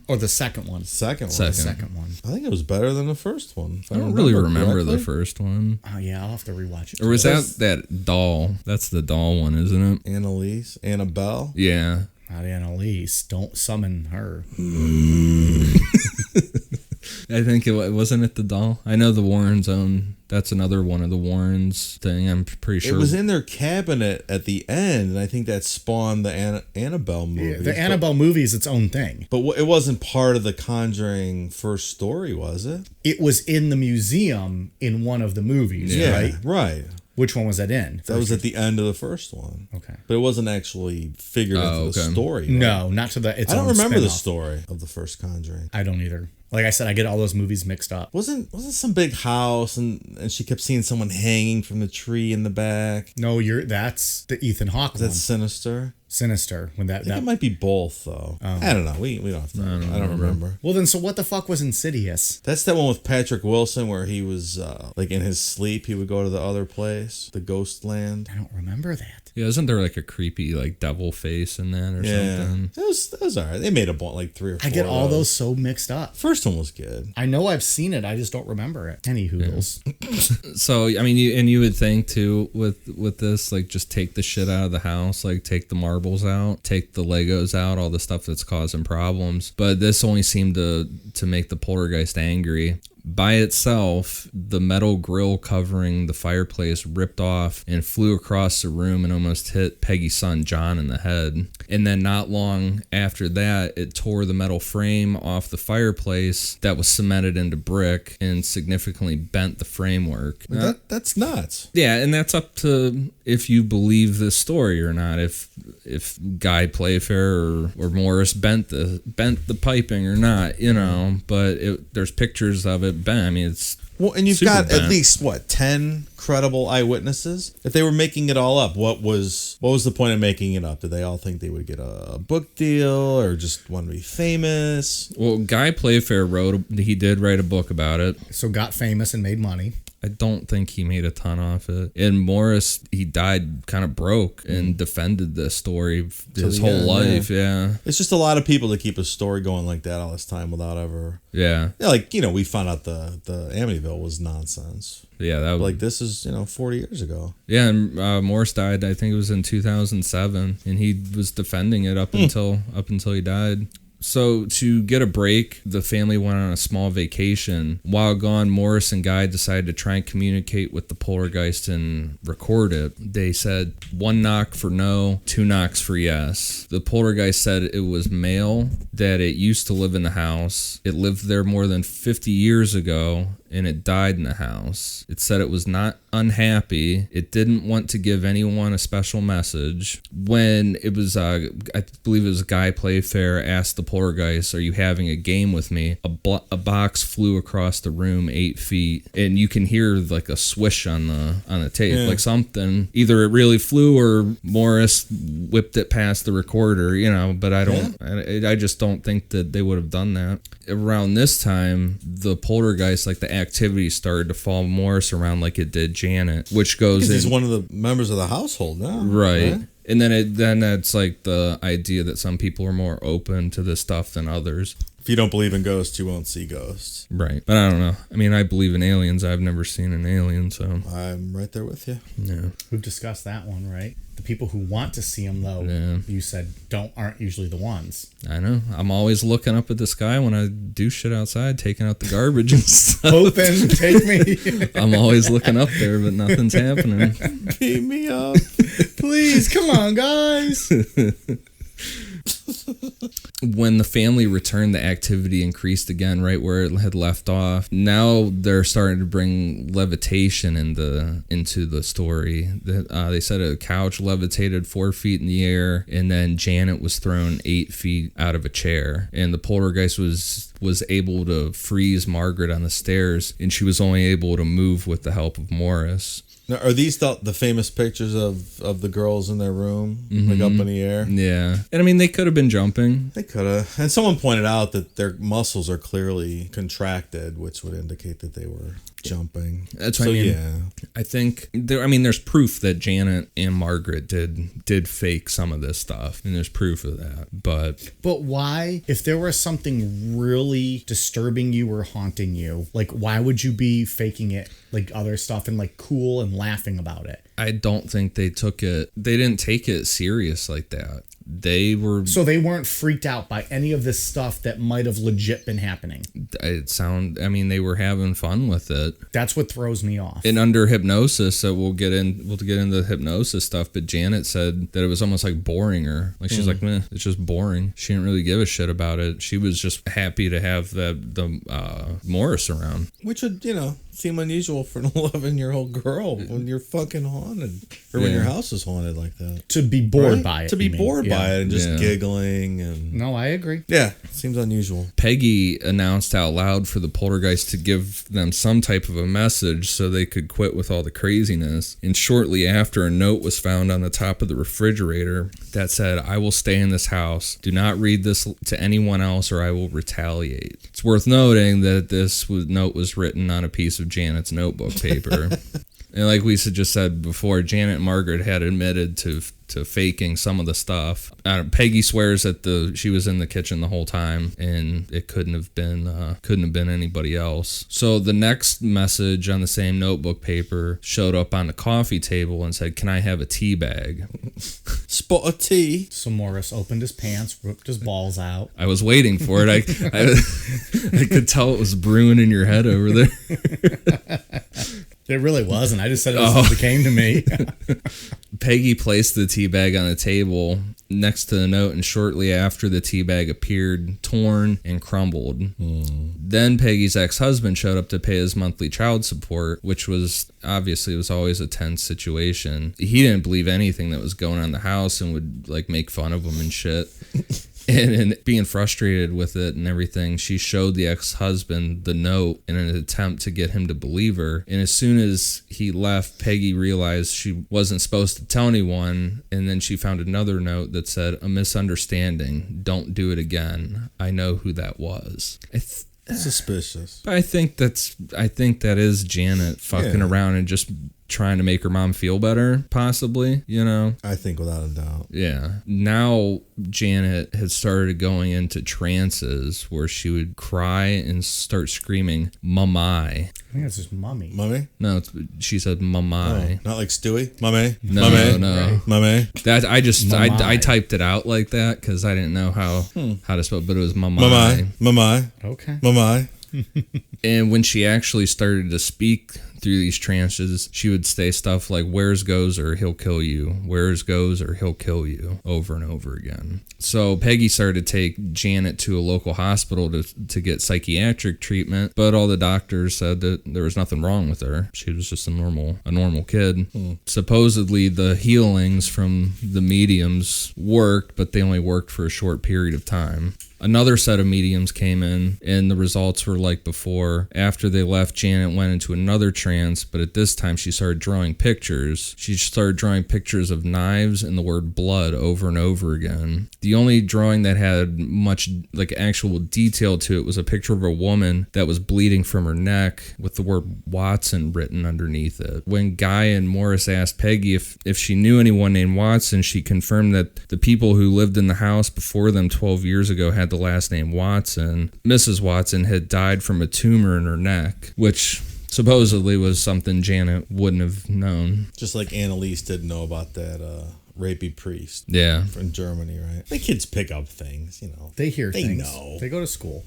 or the second one? Second one. Second. The second one. I think it was better than the first one. If I don't really remember the correctly. first one. Oh yeah, I'll have to rewatch it. Or was that doll? That's the doll one, isn't it? Annabelle. Yeah. Not Annalise. Don't summon her. I think it wasn't it the doll. I know the Warrens own. That's another one of the Warrens thing. I'm pretty sure It was in their cabinet at the end, and I think that spawned the Annabelle movie. Yeah, the Annabelle movie is its own thing. But it wasn't part of the Conjuring first story, was it? It was in the museum in one of the movies, right? Right. Which one was that in? That was at the end of the first one. Okay. But it wasn't actually figured into the story. Right? No, not to the. It's I don't remember the spin-off. story of the first Conjuring. I don't either. Like I said, I get all those movies mixed up. Wasn't some big house and she kept seeing someone hanging from the tree in the back? No, that's the Ethan Hawke Is one. that Sinister? Sinister. When I think it might be both though. I don't know. We don't have to. I don't remember. Well, then, so what the fuck was Insidious? That's that one with Patrick Wilson where he was like in his sleep he would go to the other place, the ghost land. I don't remember that. Yeah, isn't there like a creepy like devil face in that or something? It was alright. They made like 3 or 4. I get of all those so mixed up. First one was good. I know I've seen it. I just don't remember it. Any hoodles. So I mean, you would think too with this, like just take the shit out of the house, like take the marbles out, take the Legos out, all the stuff that's causing problems. But this only seemed to make the poltergeist angry. By itself, the metal grill covering the fireplace ripped off and flew across the room and almost hit Peggy's son John in the head. And then not long after that, it tore the metal frame off the fireplace that was cemented into brick and significantly bent the framework. That's nuts. Yeah, and that's up to if you believe this story or not. If Guy Playfair or Morris bent the piping or not, you know. But there's pictures of it bent. I mean, it's Well, and you've Super got bent. at least, 10 credible eyewitnesses? If they were making it all up, what was the point of making it up? Did they all think they would get a book deal or just want to be famous? Well, Guy Playfair did write a book about it. So got famous and made money. I don't think he made a ton off it. And Morris, he died kind of broke and defended this story his whole life. Yeah. It's just a lot of people to keep a story going like that all this time without ever... Yeah. Yeah, like, we found out the Amityville was nonsense. Yeah. That was, Like, this is, 40 years ago. yeah. And Morris died, I think it was in 2007. And he was defending it up until he died. So to get a break, the family went on a small vacation. While gone, Morris and Guy decided to try and communicate with the poltergeist and record it. They said 1 knock for no, 2 knocks for yes. The poltergeist said it was male, that it used to live in the house. It lived there more than 50 years ago, and it died in the house. It said it was not unhappy. It didn't want to give anyone a special message. When it was, I believe it was Guy Playfair asked the poltergeist, "Are you having a game with me?" A box flew across the room 8 feet, and you can hear like a swish on the tape, like something. Either it really flew or Morris whipped it past the recorder, But I just don't think that they would have done that. Around this time, the poltergeist, like the activity started to follow Morris around like it did Janet, which goes Because in. he's one of the members of the household now. Right. And then that's like the idea that some people are more open to this stuff than others. If you don't believe in ghosts, you won't see ghosts. Right. But I don't know. I mean, I believe in aliens. I've never seen an alien, so. I'm right there with you. Yeah. We've discussed that one, right? The people who want to see them, though, Yeah. you said aren't usually the ones. I know. I'm always looking up at the sky when I do shit outside, taking out the garbage and stuff. Open, take me. I'm always looking up there, but nothing's happening. Beat me up. Please, come on, guys. When the family returned, the activity increased again right where it had left off. Now they're starting to bring levitation into the story. They said a couch levitated 4 feet in the air, and then Janet was thrown 8 feet out of a chair. And the poltergeist was able to freeze Margaret on the stairs, and she was only able to move with the help of Morris. Now, are these the famous pictures of the girls in their room, like up in the air? Yeah. And I mean, they could have been jumping. They could have. And someone pointed out that their muscles are clearly contracted, which would indicate that they were jumping. That's what I mean. Yeah. I think there's proof that Janet and Margaret did fake some of this stuff, and there's proof of that. But why, if there was something really disturbing you or haunting you, like why would you be faking it like other stuff and like cool and laughing about it? I don't think they didn't take it serious like that. So they weren't freaked out by any of this stuff that might have legit been happening. They were having fun with it. That's what throws me off. And under hypnosis, so we'll get into the hypnosis stuff, but Janet said that it was almost like boring her. Like she's like, meh, it's just boring. She didn't really give a shit about it. She was just happy to have the Morris around. Which would, seem unusual for an 11-year-old girl when you're fucking haunted. Or when your house is haunted like that. To be bored by it. To be bored by it and just Yeah. giggling and... No, I agree. Yeah, seems unusual. Peggy announced out loud for the poltergeist to give them some type of a message so they could quit with all the craziness. And shortly after, a note was found on the top of the refrigerator that said, "I will stay in this house. Do not read this to anyone else or I will retaliate." It's worth noting that this note was written on a piece of Janet's notebook paper. And like we just said before, Janet and Margaret had admitted to faking some of the stuff. Peggy swears that she was in the kitchen the whole time, and it couldn't have been anybody else. So the next message on the same notebook paper showed up on the coffee table and said, "Can I have a tea bag?" Spot of tea. So Morris opened his pants, ripped his balls out. I was waiting for it. I could tell it was brewing in your head over there. It really wasn't. I just said it as it came to me. Peggy placed the tea bag on the table next to the note, and shortly after, the tea bag appeared torn and crumbled. Then Peggy's ex-husband showed up to pay his monthly child support, which was obviously always a tense situation. He didn't believe anything that was going on in the house and would like make fun of him and shit. And being frustrated with it and everything, she showed the ex-husband the note in an attempt to get him to believe her. And as soon as he left, Peggy realized she wasn't supposed to tell anyone. And then she found another note that said, "A misunderstanding. Don't do it again. I know who that was." Suspicious. But I think that is Janet fucking around and just trying to make her mom feel better, possibly, you know? I think without a doubt. Yeah. Now Janet had started going into trances where she would cry and start screaming, "Mamai." I think it's just mummy. Mummy? No, she said mamai. Oh, not like Stewie? Mummy? No, Mummy? no. Mummy? That I Mamai. typed it out like that because I didn't know how to spell it, but it was mamai. Mummy? Mummy? Okay. Mummy? And when she actually started to speak through these trances, she would say stuff like, "Where's Gozer? He'll kill you. Where's Gozer? He'll kill you," over and over again. So Peggy started to take Janet to a local hospital to get psychiatric treatment, but all the doctors said that there was nothing wrong with her. She was just a normal kid. Supposedly the healings from the mediums worked, but they only worked for a short period of time. Another set of mediums came in, and the results were like before. After they left, Janet went into another trance, but at this time she started drawing pictures. She started drawing pictures of knives and the word blood over and over again. The only drawing that had much like actual detail to it was a picture of a woman that was bleeding from her neck with the word Watson written underneath it. When Guy and Morris asked Peggy if she knew anyone named Watson, she confirmed that the people who lived in the house before them 12 years ago had the last name Watson. Mrs. Watson had died from a tumor in her neck, which supposedly was something Janet wouldn't have known. Just like Annalise didn't know about that rapey priest. Yeah. From Germany, right? The kids pick up things, you know. They hear things. Know. They go to school.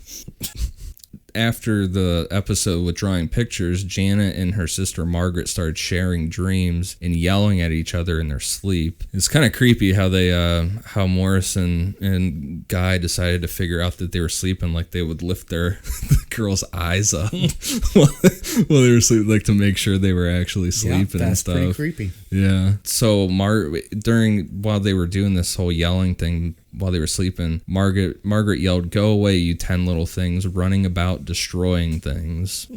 After the episode with drawing pictures, Janet and her sister Margaret started sharing dreams and yelling at each other in their sleep. It's kind of creepy how how Morris and Guy decided to figure out that they were sleeping. Like they would lift the girl's eyes up while they were sleeping, like to make sure they were actually sleeping and stuff. That's pretty creepy. Yeah. So while they were doing this whole yelling thing, while they were sleeping, Margaret yelled, "Go away, you 10 little things, running about destroying things."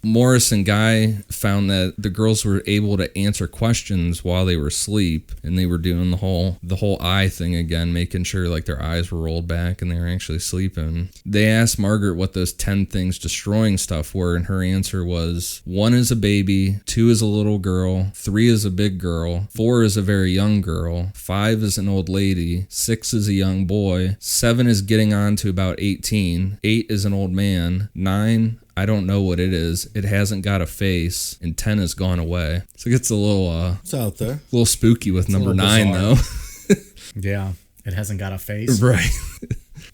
Morris and Guy found that the girls were able to answer questions while they were asleep, and they were doing the whole eye thing again, making sure like their eyes were rolled back and they were actually sleeping. They asked Margaret what those 10 things destroying stuff were, and her answer was 1 is a baby, 2 is a little girl, 3 is a big girl, 4 is a very young girl, 5 is an old lady, 6 is a young boy, 7 is getting on to about 18, 8 is an old man, 9, I don't know what it is. It hasn't got a face, and 10 has gone away. So it gets a little it's out there. A little spooky with number 9 bizarre. though. Yeah, it hasn't got a face. Right.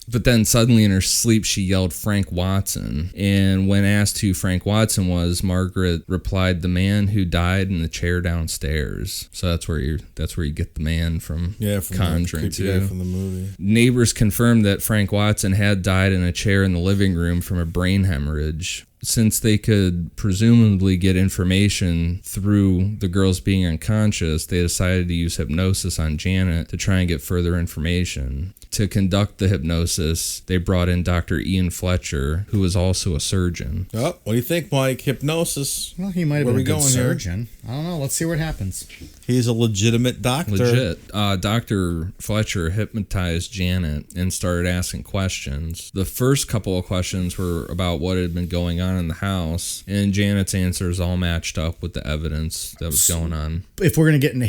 But then suddenly in her sleep, she yelled Frank Watson. And when asked who Frank Watson was, Margaret replied, "The man who died in the chair downstairs." So that's where you get the man from Conjuring the creepy guy 2. from the movie. Neighbors confirmed that Frank Watson had died in a chair in the living room from a brain hemorrhage. Since they could presumably get information through the girls being unconscious, they decided to use hypnosis on Janet to try and get further information. To conduct the hypnosis, they brought in Dr. Ian Fletcher, who was also a surgeon. Oh, what do you think, Mike? Hypnosis. Well, he might have been a good surgeon. I don't know. Let's see what happens. He's a legitimate doctor. Legit. Dr. Fletcher hypnotized Janet and started asking questions. The first couple of questions were about what had been going on in the house, and Janet's answers all matched up with the evidence that was going on. If we're going to get into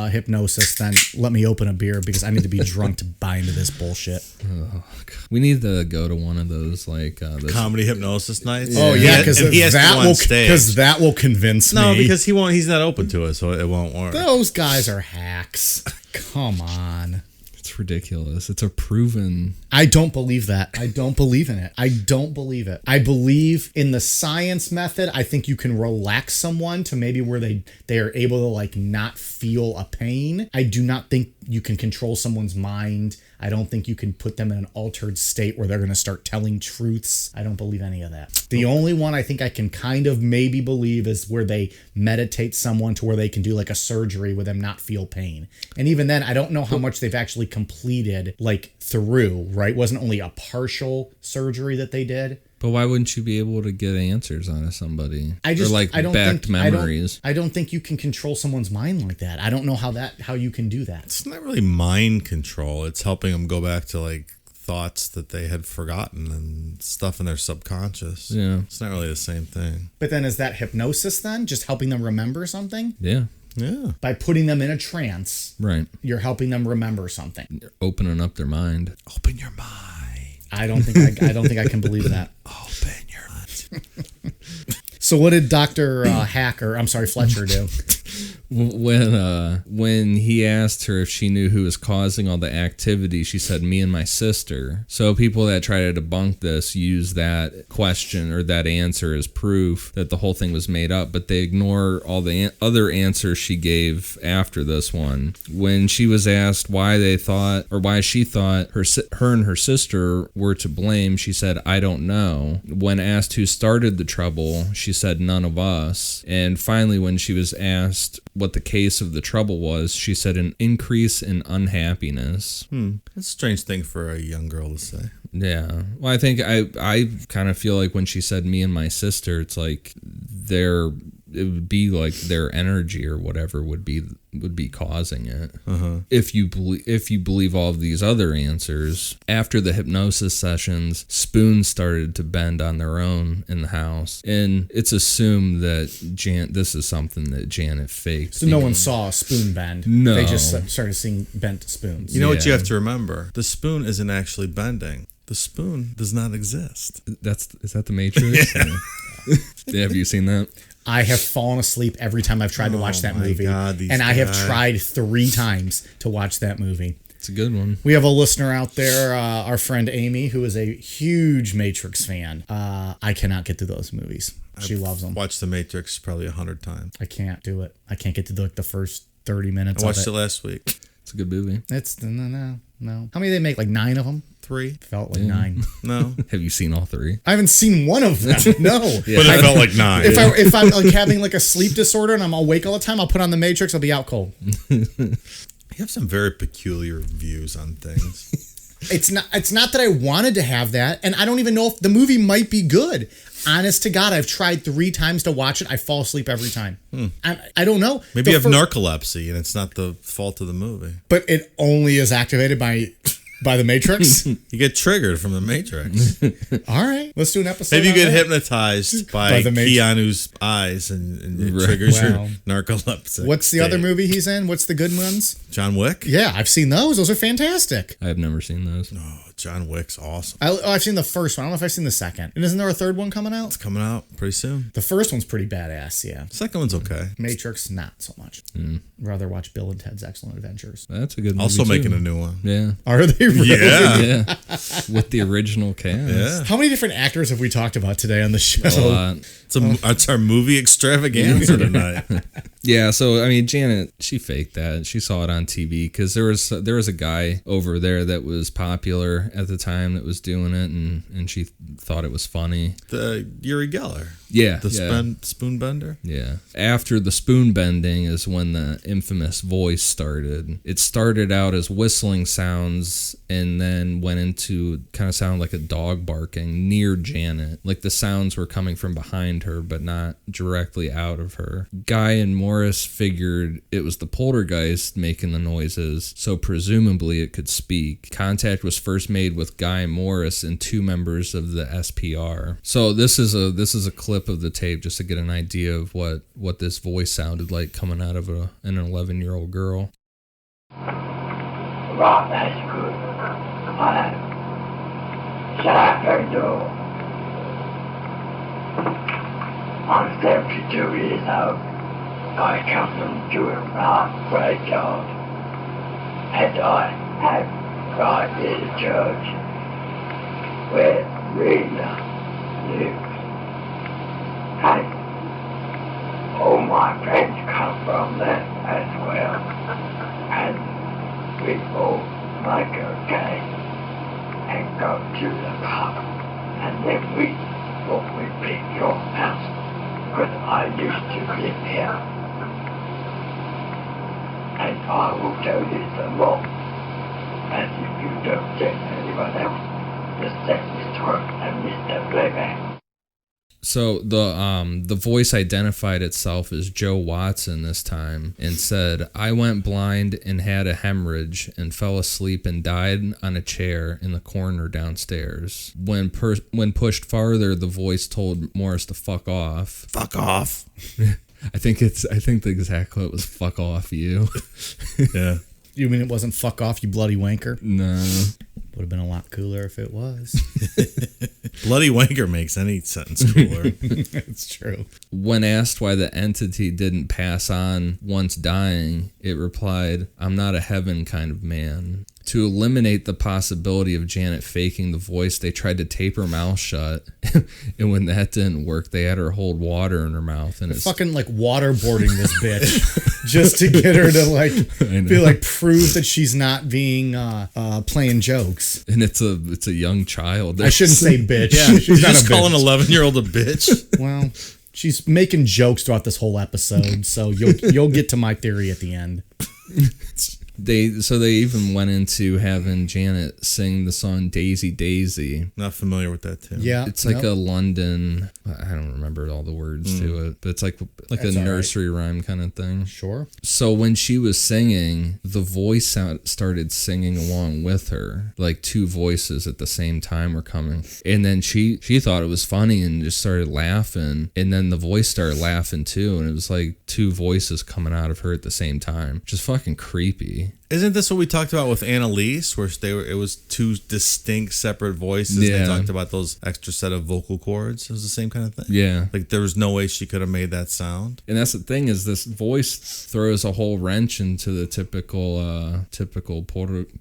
hypnosis, then let me open a beer because I need to be drunk to buy into this bullshit. Oh, we need to go to one of those like those comedy hypnosis nights. Oh yeah, because that will convince me. No, because he won't. He's not open to it, so it won't work. Those guys are hacks. Come on. It's ridiculous. It's a proven. I don't believe that. I don't believe in it. I don't believe it. I believe in the science method. I think you can relax someone to maybe where they are able to like not feel a pain. I do not think you can control someone's mind. I don't think you can put them in an altered state where they're going to start telling truths. I don't believe any of that. The only one I think I can kind of maybe believe is where they meditate someone to where they can do like a surgery where them not feel pain. And even then, I don't know how much they've actually completed like through, right? It wasn't only a partial surgery that they did. But why wouldn't you be able to get answers out of somebody? I don't backed think memories. I don't think you can control someone's mind like that. I don't know how you can do that. It's not really mind control. It's helping them go back to like thoughts that they had forgotten and stuff in their subconscious. Yeah. It's not really the same thing. But then is that hypnosis then? Just helping them remember something? Yeah. Yeah. By putting them in a trance, Right. you're helping them remember something. You're opening up their mind. Open your mind. I don't think I can believe that. Open your mind. So what did Dr. Fletcher do? When he asked her if she knew who was causing all the activity, she said, "Me and my sister." So people that try to debunk this use that question or that answer as proof that the whole thing was made up, but they ignore all the other answers she gave after this one. When she was asked why she thought her and her sister were to blame, she said, "I don't know." When asked who started the trouble, she said, "None of us." And finally, when she was asked what the case of the trouble was, she said, "An increase in unhappiness." That's a strange thing for a young girl to say. Yeah. Well, I think I kind of feel like when she said "me and my sister," it's like it would be like their energy or whatever would be causing it. If you believe all of these other answers, after the hypnosis sessions, spoons started to bend on their own in the house, and it's assumed that this is something that Janet faked. So no one saw a spoon bend. No. They just started seeing bent spoons. You know what you have to remember? The spoon isn't actually bending. The spoon does not exist. Is that the Matrix? Yeah. Have you seen that? I have fallen asleep every time I've tried to watch that movie. God, these and I have guys. tried 3 times to watch that movie. It's a good one. We have a listener out there, our friend Amy, who is a huge Matrix fan. I cannot get through those movies. She loves them. Watched The Matrix probably 100 times. I can't do it. I can't get to the first 30 minutes I watched of it last week. It's a good movie. It's no. How many did they make? Like 9 of them? 3? Felt like 9. No. Have you seen all 3? I haven't seen one of them. No. But it felt like 9. If I'm like having like a sleep disorder and I'm awake all the time, I'll put on The Matrix. I'll be out cold. You have some very peculiar views on things. It's not that I wanted to have that, and I don't even know if the movie might be good. Honest to God, I've tried 3 times to watch it. I fall asleep every time. I don't know. Maybe you have narcolepsy and it's not the fault of the movie. But it only is activated by the Matrix. You get triggered from the Matrix. All right, let's do an episode. Maybe you on get that. hypnotized by the Matrix. Keanu's eyes and it triggers Wow. your narcolepsy. What's the other movie he's in? What's the good ones? John Wick? Yeah, I've seen those. Those are fantastic. I have never seen those. Oh, John Wick's awesome. I've seen the first one. I don't know if I've seen the second. And isn't there a third one coming out? It's coming out pretty soon. The first one's pretty badass, yeah. Second one's okay. Matrix, not so much. Rather watch Bill and Ted's Excellent Adventures. That's a good movie. Also too. making a new one. Yeah. Are they really? Yeah. Yeah. With the original cast. Yeah. How many different actors have we talked about today on the show? A lot. It's our movie extravaganza tonight. Yeah, so I mean, Janet, she faked that. She saw it on TV because there was a guy over there that was popular at the time that was doing it, and she thought it was funny. The Uri Geller. Yeah, The spoon bender. Yeah. After the spoon bending is when the infamous voice started. It started out as whistling sounds and then went into kind of sound like a dog barking near Janet. Like the sounds were coming from behind her, but not directly out of her. Guy and Morris figured it was the poltergeist making the noises, so presumably it could speak. Contact was first made with Guy Morris and 2 members of the SPR. So this is a clip of the tape just to get an idea of what this voice sounded like coming out of an 11-year-old girl. Right, that's good. I know. Shut up, that door. I'm 72 years old. I come from Jewett Park graveyard. And I have right near the church where Rena lives. And all my friends come from there as well. And we all make a game and go to the pub. And then we thought we'd pick your house, because I used to live here. And I will tell you the lot. And if you don't get anyone else, just let Mr. Hook and Mr. Playback. So the voice identified itself as Joe Watson this time and said, "I went blind and had a hemorrhage and fell asleep and died on a chair in the corner downstairs. When pushed farther, the voice told Morris to fuck off." Fuck off. I think the exact quote was "fuck off, you." Yeah. You mean it wasn't "fuck off, you bloody wanker"? No. Would have been a lot cooler if it was. Bloody wanker makes any sentence cooler. It's true. When asked why the entity didn't pass on once dying, it replied, "I'm not a heaven kind of man." To eliminate the possibility of Janet faking the voice, they tried to tape her mouth shut. And when that didn't work, they had her hold water in her mouth. And it's Fucking like waterboarding this bitch just to get her to like be like prove that she's not being playing jokes. And it's a young child. I shouldn't say bitch. Yeah, She's not just a call an bitch. 11-year-old a bitch. Well, she's making jokes throughout this whole episode, so you'll get to my theory at the end. They even went into having Janet sing the song Daisy Daisy. Not familiar with that too. Yeah, It's like a London, I don't remember all the words to it, but it's like That's a all right. nursery rhyme kind of thing. Sure. So when she was singing, the voice started singing along with her. Like two voices at the same time were coming. And then she thought it was funny and just started laughing. And then the voice started laughing too. And it was like two voices coming out of her at the same time. Just fucking creepy. Isn't this what we talked about with Annalise, where it was two distinct, separate voices? Yeah. They talked about those extra set of vocal cords. It was the same kind of thing. Yeah. Like there was no way she could have made that sound. And that's the thing, is this voice throws a whole wrench into the typical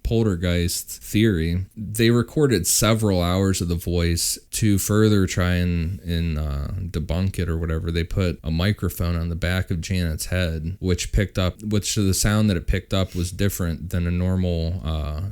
poltergeist theory. They recorded several hours of the voice to further try and debunk it or whatever. They put a microphone on the back of Janet's head, which the sound that it picked up was different than a normal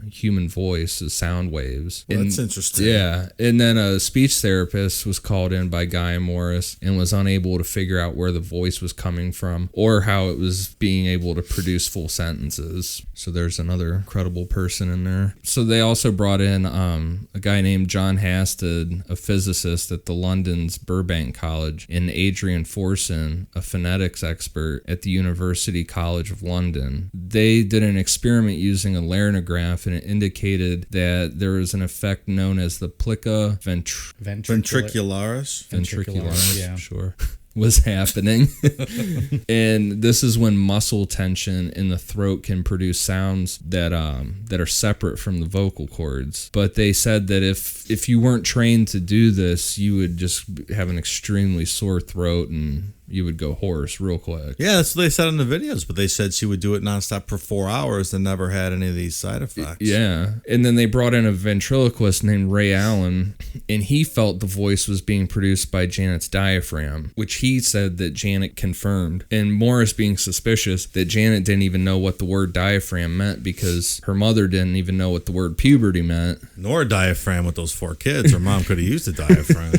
human voice, sound waves. Well, that's interesting. Yeah. And then a speech therapist was called in by Guy Morris and was unable to figure out where the voice was coming from or how it was being able to produce full sentences. So there's another credible person in there. So they also brought in a guy named John Hasted, a physicist at the London's Burbank College, and Adrian Forson, a phonetics expert at the University College of London. They did an experiment using a laryngograph, and it indicated that there was an effect known as the plica Ventricularis. ventricularis, yeah. sure, was happening. And this is when muscle tension in the throat can produce sounds that are separate from the vocal cords. But they said that if you weren't trained to do this, you would just have an extremely sore throat and you would go hoarse real quick. Yeah, that's what they said in the videos, but they said she would do it nonstop for 4 hours and never had any of these side effects. Yeah. And then they brought in a ventriloquist named Ray Allen, and he felt the voice was being produced by Janet's diaphragm, which he said that Janet confirmed. And Morris being suspicious that Janet didn't even know what the word diaphragm meant because her mother didn't even know what the word puberty meant. Nor a diaphragm with those 4 kids. Her mom could have used a diaphragm.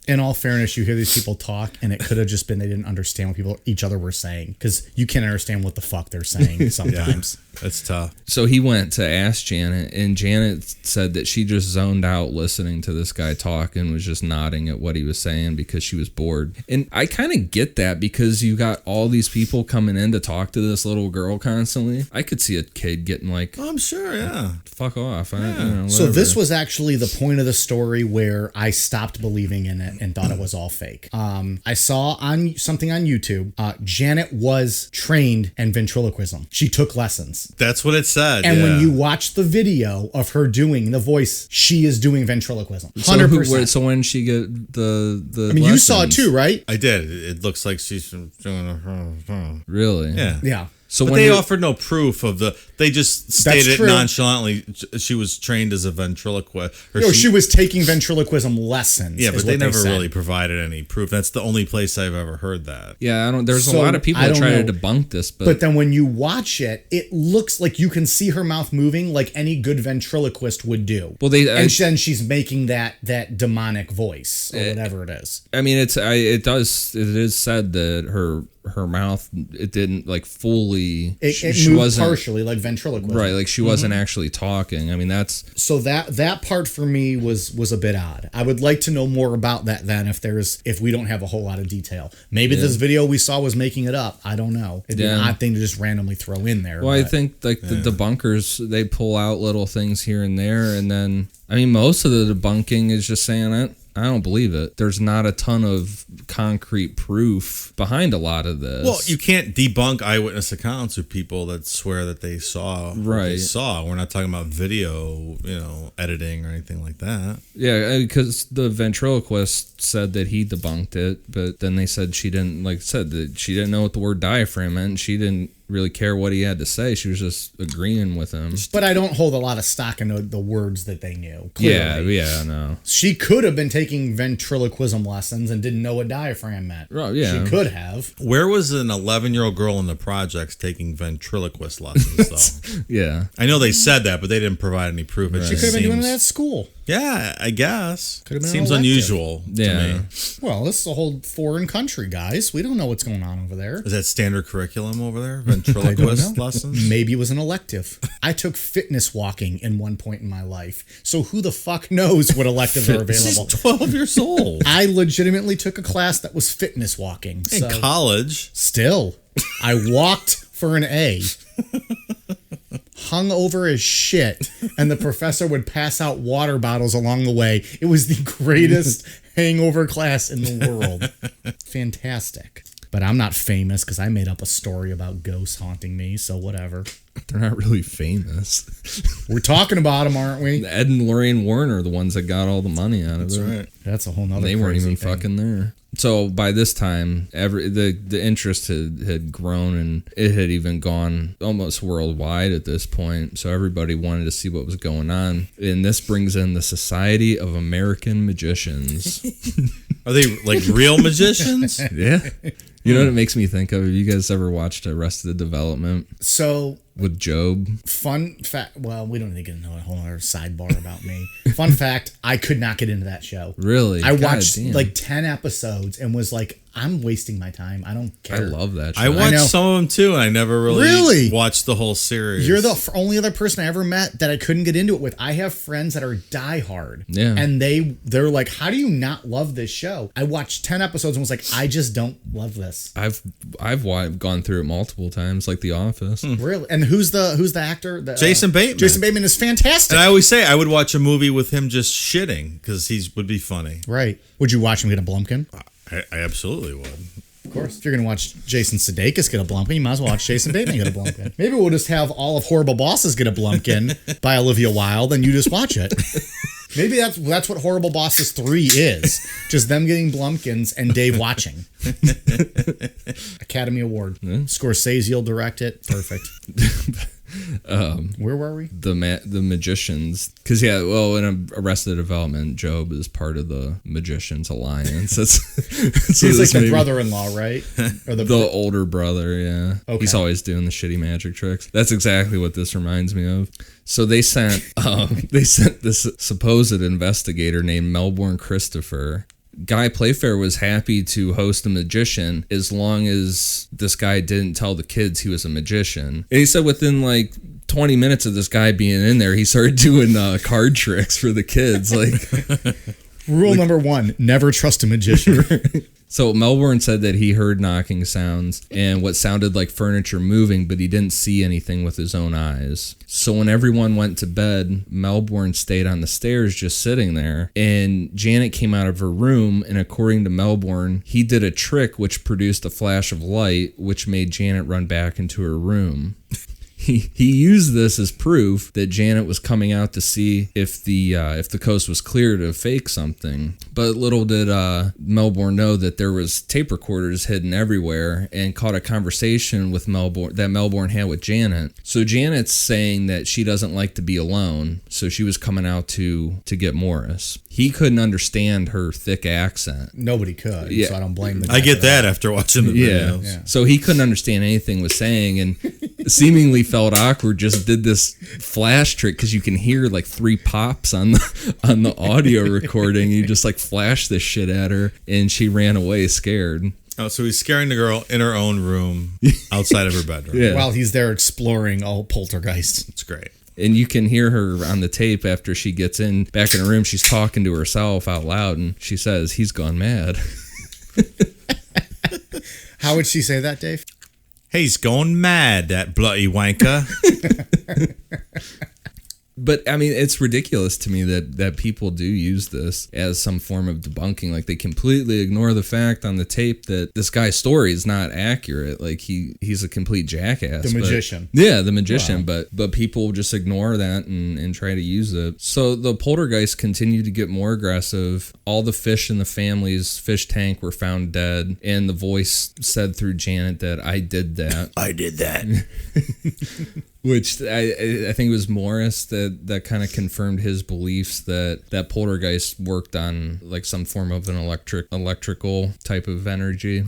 In all fairness, you hear these people talk, and it could have just been they didn't understand what each other were saying, because you can't understand what the fuck they're saying sometimes. That's tough. So he went to ask Janet, and Janet said that she just zoned out listening to this guy talk and was just nodding at what he was saying because she was bored. And I kind of get that, because you got all these people coming in to talk to this little girl constantly. I could see a kid getting like, Oh, I'm sure, yeah. fuck off. So Whatever. this was actually the point of the story where I stopped believing in it and thought it was all fake. I saw on something on YouTube, Janet was trained in ventriloquism. She took lessons. That's what it said. And yeah. when you watch the video of her doing the voice, she is doing ventriloquism. 100%. So when did she get the I mean, you saw it lessons? too, right? I did. It looks like she's doing a... Really? Yeah. Yeah. So But when they you- offered no proof of the... They just stated it true. nonchalantly. She was trained as a ventriloquist. No, she was taking ventriloquism lessons. Yeah, is but they what never said. really provided any proof. That's the only place I've ever heard that. Yeah, I don't. There's a So, lot of people I that don't try know. to debunk this, But then when you watch it, it looks like you can see her mouth moving like any good ventriloquist would do. Well, and then she's making that demonic voice or whatever it is. I mean, it is said that her mouth, it didn't like fully. It moved partially, like ventriloquism. Right, like she wasn't actually talking. I mean, that's so that part for me was a bit odd. I would like to know more about that then if we don't have a whole lot of detail. Maybe this video we saw was making it up. I don't know. It'd be an odd thing to just randomly throw in there. Well, I think like the debunkers, they pull out little things here and there, and then I mean most of the debunking is just saying it. I don't believe it. There's not a ton of concrete proof behind a lot of this. Well, you can't debunk eyewitness accounts of people that swear that they saw what they saw. We're not talking about video, editing or anything like that. Yeah, because the ventriloquist said that he debunked it, but then they said she didn't, like said that she didn't know what the word diaphragm meant. She didn't really care what he had to say. She was just agreeing with him. But I don't hold a lot of stock in the words that they knew. Clearly. Yeah, no. She could have been taking ventriloquism lessons and didn't know what diaphragm meant. Right, yeah. She could have. Where was an 11-year-old girl in the projects taking ventriloquist lessons, though? Yeah. I know they said that, but they didn't provide any proof. She could have been doing that at school. Yeah, I guess. Could have been Seems elective. unusual to me. Well, this is a whole foreign country, guys. We don't know what's going on over there. Is that standard curriculum over there? Ventriloquist lessons? Maybe it was an elective. I took fitness walking in one point in my life. So who the fuck knows what electives are available? She's 12 years old. I legitimately took a class that was fitness walking. In college. Still, I walked for an A. Hung over as shit, and the professor would pass out water bottles along the way. It was the greatest hangover class in the world. Fantastic. But I'm not famous because I made up a story about ghosts haunting me, so whatever. They're not really famous. We're talking about them, aren't we? Ed and Lorraine Warren are the ones that got all the money out of it. That's right. That's a whole nother They weren't even thing. fucking there. So by this time, the interest had grown, and it had even gone almost worldwide at this point. So everybody wanted to see what was going on. And this brings in the Society of American Magicians. Are they like real magicians? Yeah. You know what it makes me think of? Have you guys ever watched Arrested Development? So, with Job? Fun fact. Well, we don't need to get into a whole other sidebar about me. Fun fact, I could not get into that show. Really? I watched like 10 episodes and was like, I'm wasting my time. I don't care. I love that show. I watched some of them too, and I never really watched the whole series. You're the only other person I ever met that I couldn't get into it with. I have friends that are diehard. Yeah. And they're like, how do you not love this show? I watched 10 episodes and was like, I just don't love this. I've gone through it multiple times, like The Office. Really? And who's the actor? Jason Bateman. Jason Bateman is fantastic. And I always say I would watch a movie with him just shitting because he would be funny. Right. Would you watch him get a Blumpkin? I absolutely would. Of course. If you're going to watch Jason Sudeikis get a Blumpkin, you might as well watch Jason Bateman get a Blumpkin. Maybe we'll just have all of Horrible Bosses get a Blumpkin by Olivia Wilde, and you just watch it. Maybe that's what Horrible Bosses 3 is. Just them getting Blumpkins and Dave watching. Academy Award. Scorsese will direct it. Perfect. Where were we? The Magicians. Because, in Arrested Development, Job is part of the Magicians Alliance. He's like the brother-in-law, right? Or the older brother, yeah. Okay. He's always doing the shitty magic tricks. That's exactly what this reminds me of. So they sent this supposed investigator named Melbourne Christopher. Guy Playfair was happy to host a magician as long as this guy didn't tell the kids he was a magician. And he said within like 20 minutes of this guy being in there, he started doing card tricks for the kids. Like Rule number 1, never trust a magician. So Melbourne said that he heard knocking sounds and what sounded like furniture moving, but he didn't see anything with his own eyes. So when everyone went to bed, Melbourne stayed on the stairs just sitting there. And Janet came out of her room, and according to Melbourne, he did a trick which produced a flash of light, which made Janet run back into her room. He used this as proof that Janet was coming out to see if the coast was clear to fake something. But little did Melbourne know that there was tape recorders hidden everywhere, and caught a conversation with Melbourne had with Janet. So Janet's saying that she doesn't like to be alone, so she was coming out to get Morris. He couldn't understand her thick accent. Nobody could, Yeah. so I don't blame the guy. I get that after watching the videos. Yeah. So he couldn't understand anything was saying, and seemingly felt awkward, just did this flash trick because you can hear like 3 pops on the audio recording. You just like flashed this shit at her, and she ran away scared. Oh, so he's scaring the girl in her own room outside of her bedroom. Yeah. While he's there exploring a poltergeist. It's great. And you can hear her on the tape after she gets back in her room. She's talking to herself out loud, and she says, "He's gone mad." How would she say that, Dave? Hey, he's going mad, that bloody wanker. But I mean, it's ridiculous to me that people do use this as some form of debunking. Like, they completely ignore the fact on the tape that this guy's story is not accurate. Like, he's a complete jackass. The magician. Yeah, the magician. Wow. But people just ignore that and try to use it. So the poltergeists continue to get more aggressive. All the fish in the family's fish tank were found dead, and the voice said through Janet that I did that. I did that. Which I think it was Morris that kind of confirmed his beliefs that poltergeist worked on like some form of an electrical type of energy.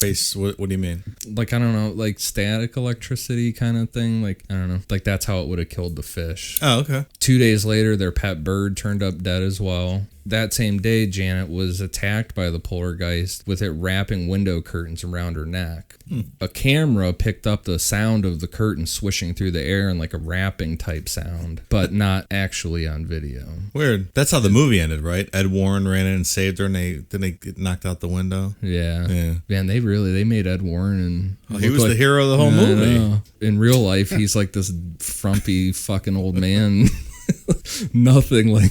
Base. What do you mean? Like, I don't know, like static electricity kind of thing. Like, I don't know. Like, that's how it would have killed the fish. Oh, okay. 2 days later, their pet bird turned up dead as well. That same day, Janet was attacked by the poltergeist with it wrapping window curtains around her neck. A camera picked up the sound of the curtain swishing through the air in like a rapping type sound, but not actually on video. Weird. That's how the movie ended, right? Ed Warren ran in and saved her, and they get knocked out the window. Yeah. Yeah. Man, they made Ed Warren and He look was the like- hero of the whole I movie. know. In real life, he's like this frumpy fucking old man. Nothing like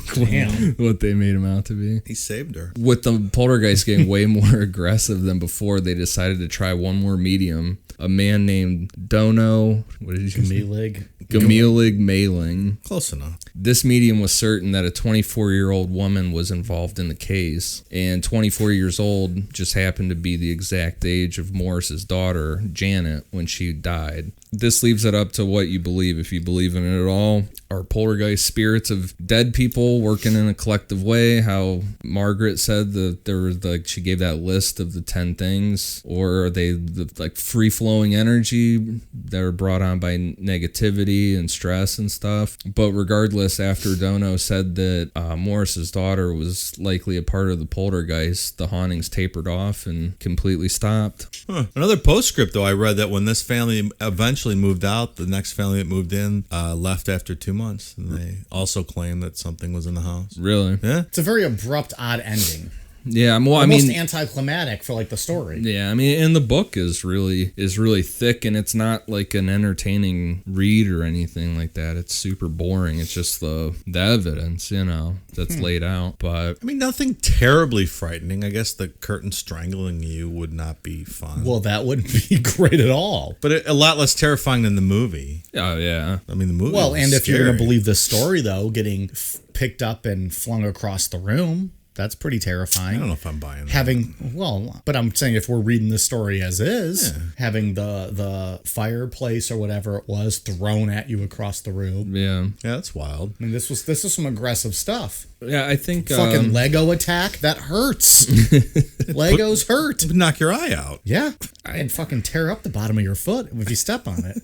what they made him out to be. He saved her. With the poltergeist getting way more aggressive than before, they decided to try one more medium. A man named Dono, what did you say? Gamilig Mailing. Close enough. This medium was certain that a 24-year-old woman was involved in the case, and 24 years old just happened to be the exact age of Morris's daughter, Janet, when she died. This leaves it up to what you believe, if you believe in it at all. Are poltergeist spirits of dead people working in a collective way? How Margaret said that there was she gave that list of the 10 things, or are they like free-flowing energy that are brought on by negativity and stress and stuff? But regardless, after Dono said that Morris's daughter was likely a part of the poltergeist, the hauntings tapered off and completely stopped. Another postscript, though, I read that when this family eventually moved out, the next family that moved in left after 2 months, and they also claimed that something was in the house. Really? Yeah. It's a very abrupt, odd ending. Yeah, well, Almost anticlimactic for like the story. Yeah, I mean, and the book is really thick, and it's not like an entertaining read or anything like that. It's super boring. It's just the evidence, that's laid out. But I mean, nothing terribly frightening. I guess the curtain strangling you would not be fun. Well, that wouldn't be great at all. But a lot less terrifying than the movie. oh yeah, I mean, the movie. Well, was and if you're going to scary. believe the story, though, getting picked up and flung across the room, that's pretty terrifying. I don't know if I'm buying that. But I'm saying if we're reading the story as is, having the fireplace or whatever it was thrown at you across the room. yeah, Yeah, that's wild. I mean, this was some aggressive stuff. yeah. I think Fucking Lego attack, that hurts. Legos hurt. It would knock your eye out. Yeah, and fucking tear up the bottom of your foot if you step on it.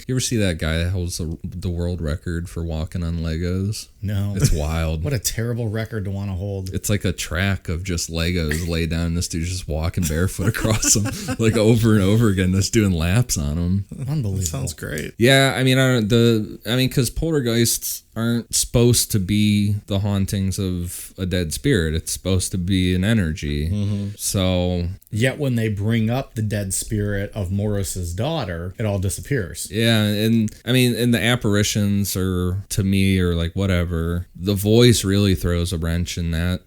you ever see that guy that holds the world record for walking on Legos? No, It's wild. what a terrible record to want to hold. It's like a track of just Legos laid down, and this dude's just walking barefoot across them, like over and over again, just doing laps on them. Unbelievable. Sounds great. Yeah, I mean, because poltergeists aren't supposed to be the hauntings of a dead spirit. It's supposed to be an energy. So Yet when they bring up the dead spirit of Morris's daughter, it all disappears. yeah, and I mean, and the apparitions are, to me, or like whatever. The voice really throws a wrench in that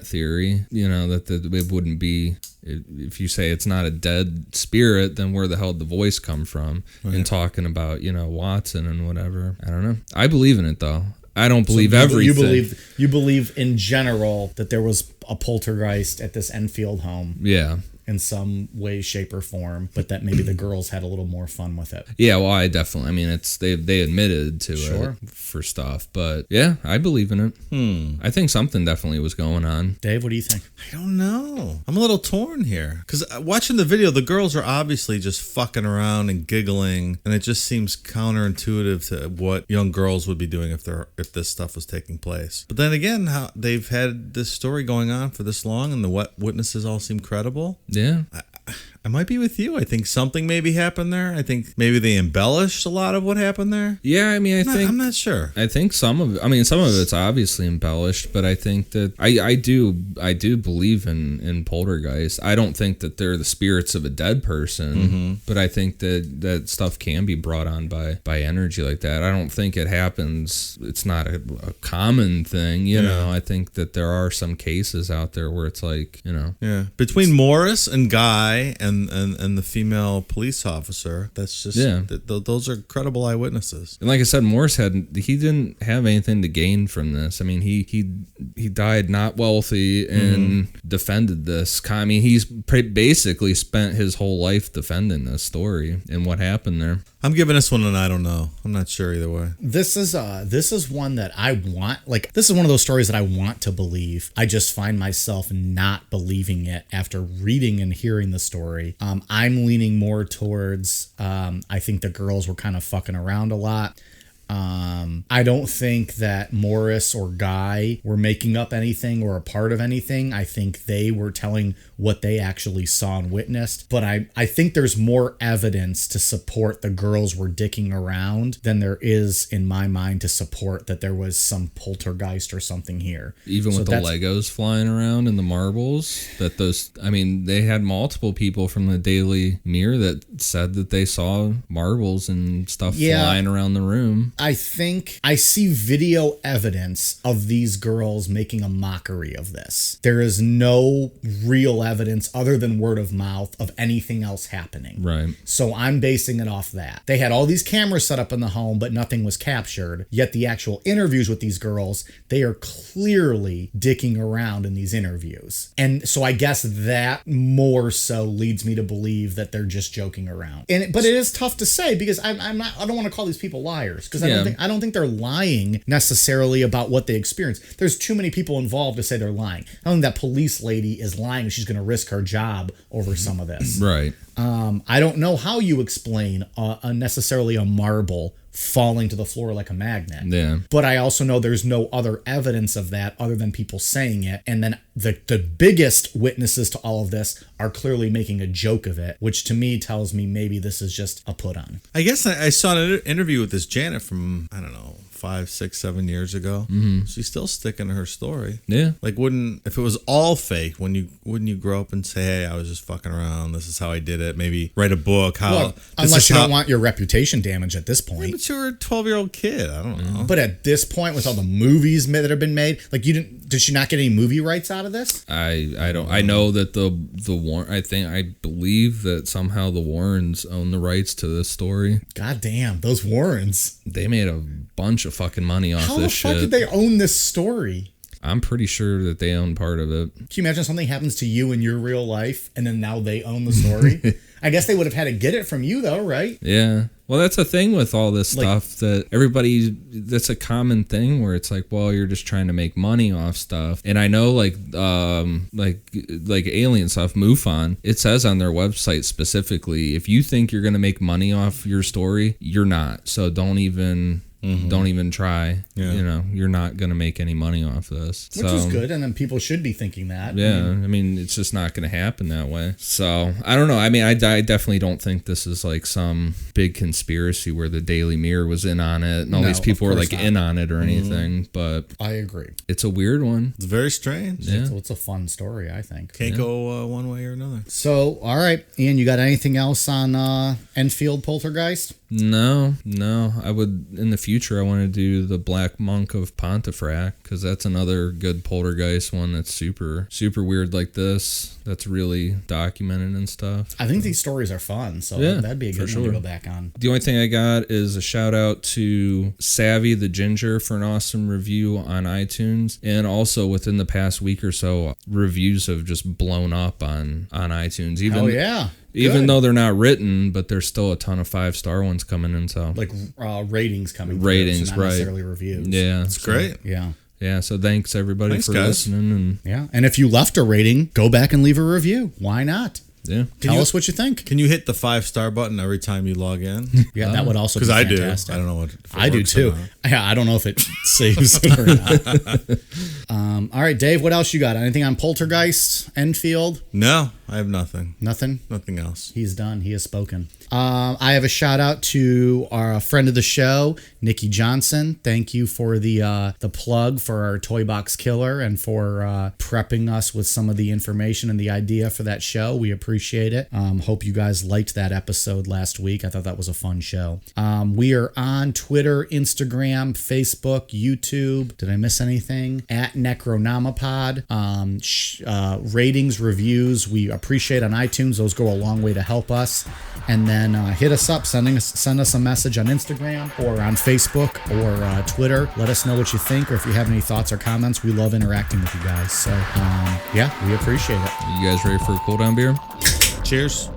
theory. That it wouldn't be. If you say it's not a dead spirit, then where the hell did the voice come from? Right. And talking about, Watson and whatever. I don't know. I believe in it, though. I don't believe everything. You believe in general that there was a poltergeist at this Enfield home. Yeah. In some way, shape, or form, but that maybe the girls had a little more fun with it. Yeah, well, I definitely. I mean, it's they admitted to it for stuff, but yeah, I believe in it. I think something definitely was going on. Dave, what do you think? I don't know. I'm a little torn here because watching the video, the girls are obviously just fucking around and giggling, and it just seems counterintuitive to what young girls would be doing if this stuff was taking place. But then again, how they've had this story going on for this long, and the witnesses all seem credible. Yeah. I might be with you. I think something maybe happened there. I think maybe they embellished a lot of what happened there. Yeah, I mean, I'm not sure. I think some of it's obviously embellished, but I think that I do believe in poltergeist. I don't think that they're the spirits of a dead person, but I think that stuff can be brought on by energy like that. I don't think it happens. It's not a common thing, you know. I think that there are some cases out there where it's like, you know. Yeah. Between Morris and Guy and the female police officer, that's just those are credible eyewitnesses. And like I said, Morris he didn't have anything to gain from this. I mean, he died not wealthy and defended this. I mean, he's basically spent his whole life defending this story and what happened there. I'm giving this one an I don't know. I'm not sure either way. This is one that I want. Like, this is one of those stories that I want to believe. I just find myself not believing it after reading and hearing the story. I'm leaning more towards I think the girls were kind of fucking around a lot. I don't think that Morris or Guy were making up anything or a part of anything. I think they were telling what they actually saw and witnessed. But I think there's more evidence to support the girls were dicking around than there is in my mind to support that there was some poltergeist or something here. Even with the Legos flying around and the marbles, they had multiple people from the Daily Mirror that said that they saw marbles and stuff flying around the room. I think I see video evidence of these girls making a mockery of this. There is no real evidence other than word of mouth of anything else happening. Right. So I'm basing it off that. They had all these cameras set up in the home, but nothing was captured. Yet the actual interviews with these girls, they are clearly dicking around in these interviews. And so I guess that more so leads me to believe that they're just joking around. But it is tough to say because I don't want to call these people liars because I don't think they're lying necessarily about what they experienced. There's too many people involved to say they're lying. I don't think that police lady is lying. She's going to risk her job over some of this. Right. I don't know how you explain necessarily a marble falling to the floor like a magnet. Yeah. But I also know there's no other evidence of that other than people saying it. And then the biggest witnesses to all of this are clearly making a joke of it, which to me tells me maybe this is just a put on. I guess I saw an interview with this Janet from, I don't know, 5, 6, 7 years ago. She's still sticking to her story. Yeah. Like, if it was all fake, wouldn't you grow up and say, hey, I was just fucking around, this is how I did it, maybe write a book, unless you don't want your reputation damaged at this point. Yeah, but you're a 12-year-old kid, I don't know. But at this point, with all the movies that have been made, like, did she not get any movie rights out of this? I don't. I know that the Warren. I believe that somehow the Warrens own the rights to this story. God damn, those Warrens! They made a bunch of fucking money off How this shit. How the fuck shit. did they own this story? I'm pretty sure that they own part of it. Can you imagine something happens to you in your real life, and then now they own the story? I guess they would have had to get it from you, though, right? Yeah. Well, that's the thing with all this stuff that that's a common thing where it's like, well, you're just trying to make money off stuff. And I know like alien stuff, MUFON, it says on their website specifically, if you think you're going to make money off your story, you're not. So don't even try. Yeah. You know, you're not going to make any money off this. Which is good, and then people should be thinking that. Yeah, I mean, it's just not going to happen that way. So, I don't know. I mean, I definitely don't think this is like some big conspiracy where the Daily Mirror was in on it and all these people were like not in on it or anything, but I agree. It's a weird one. It's very strange. Yeah. It's a fun story, I think. Can't go one way or another. So, all right, Ian, you got anything else on Enfield Poltergeist? No. I would, in the future, I want to do the Black Monk of Pontefract, because that's another good poltergeist one that's super, super weird like this. That's really documented and stuff. I think these stories are fun, so that'd be a good one to go back on. The only thing I got is a shout out to Savvy the Ginger for an awesome review on iTunes. And also within the past week or so, reviews have just blown up on iTunes. Even though they're not written, but there's still a ton of 5-star ones coming in. So like ratings coming through, ratings, so not necessarily reviews. Yeah, it's great. Yeah, so thanks everybody for listening. And if you left a rating, go back and leave a review. Why not? Yeah. Tell us what you think. Can you hit the 5-star button every time you log in? Yeah, that would also be fantastic. Because I do. I don't know what I do too. Yeah, I don't know if it saves it or not. All right, Dave, what else you got? Anything on Poltergeist, Enfield? No. I have nothing. Nothing? Nothing else. He's done. He has spoken. I have a shout out to our friend of the show, Nikki Johnson. Thank you for the plug for our Toy Box Killer and for prepping us with some of the information and the idea for that show. We appreciate it. Hope you guys liked that episode last week. I thought that was a fun show. We are on Twitter, Instagram, Facebook, YouTube. Did I miss anything? At Necronomipod. Ratings, reviews, we appreciate on iTunes. Those go a long way to help us. And then hit us up, send us a message on Instagram or on Facebook or Twitter. Let us know what you think, or if you have any thoughts or comments. We love interacting with you guys. So, yeah, we appreciate it. You guys ready for a cool down beer? Cheers.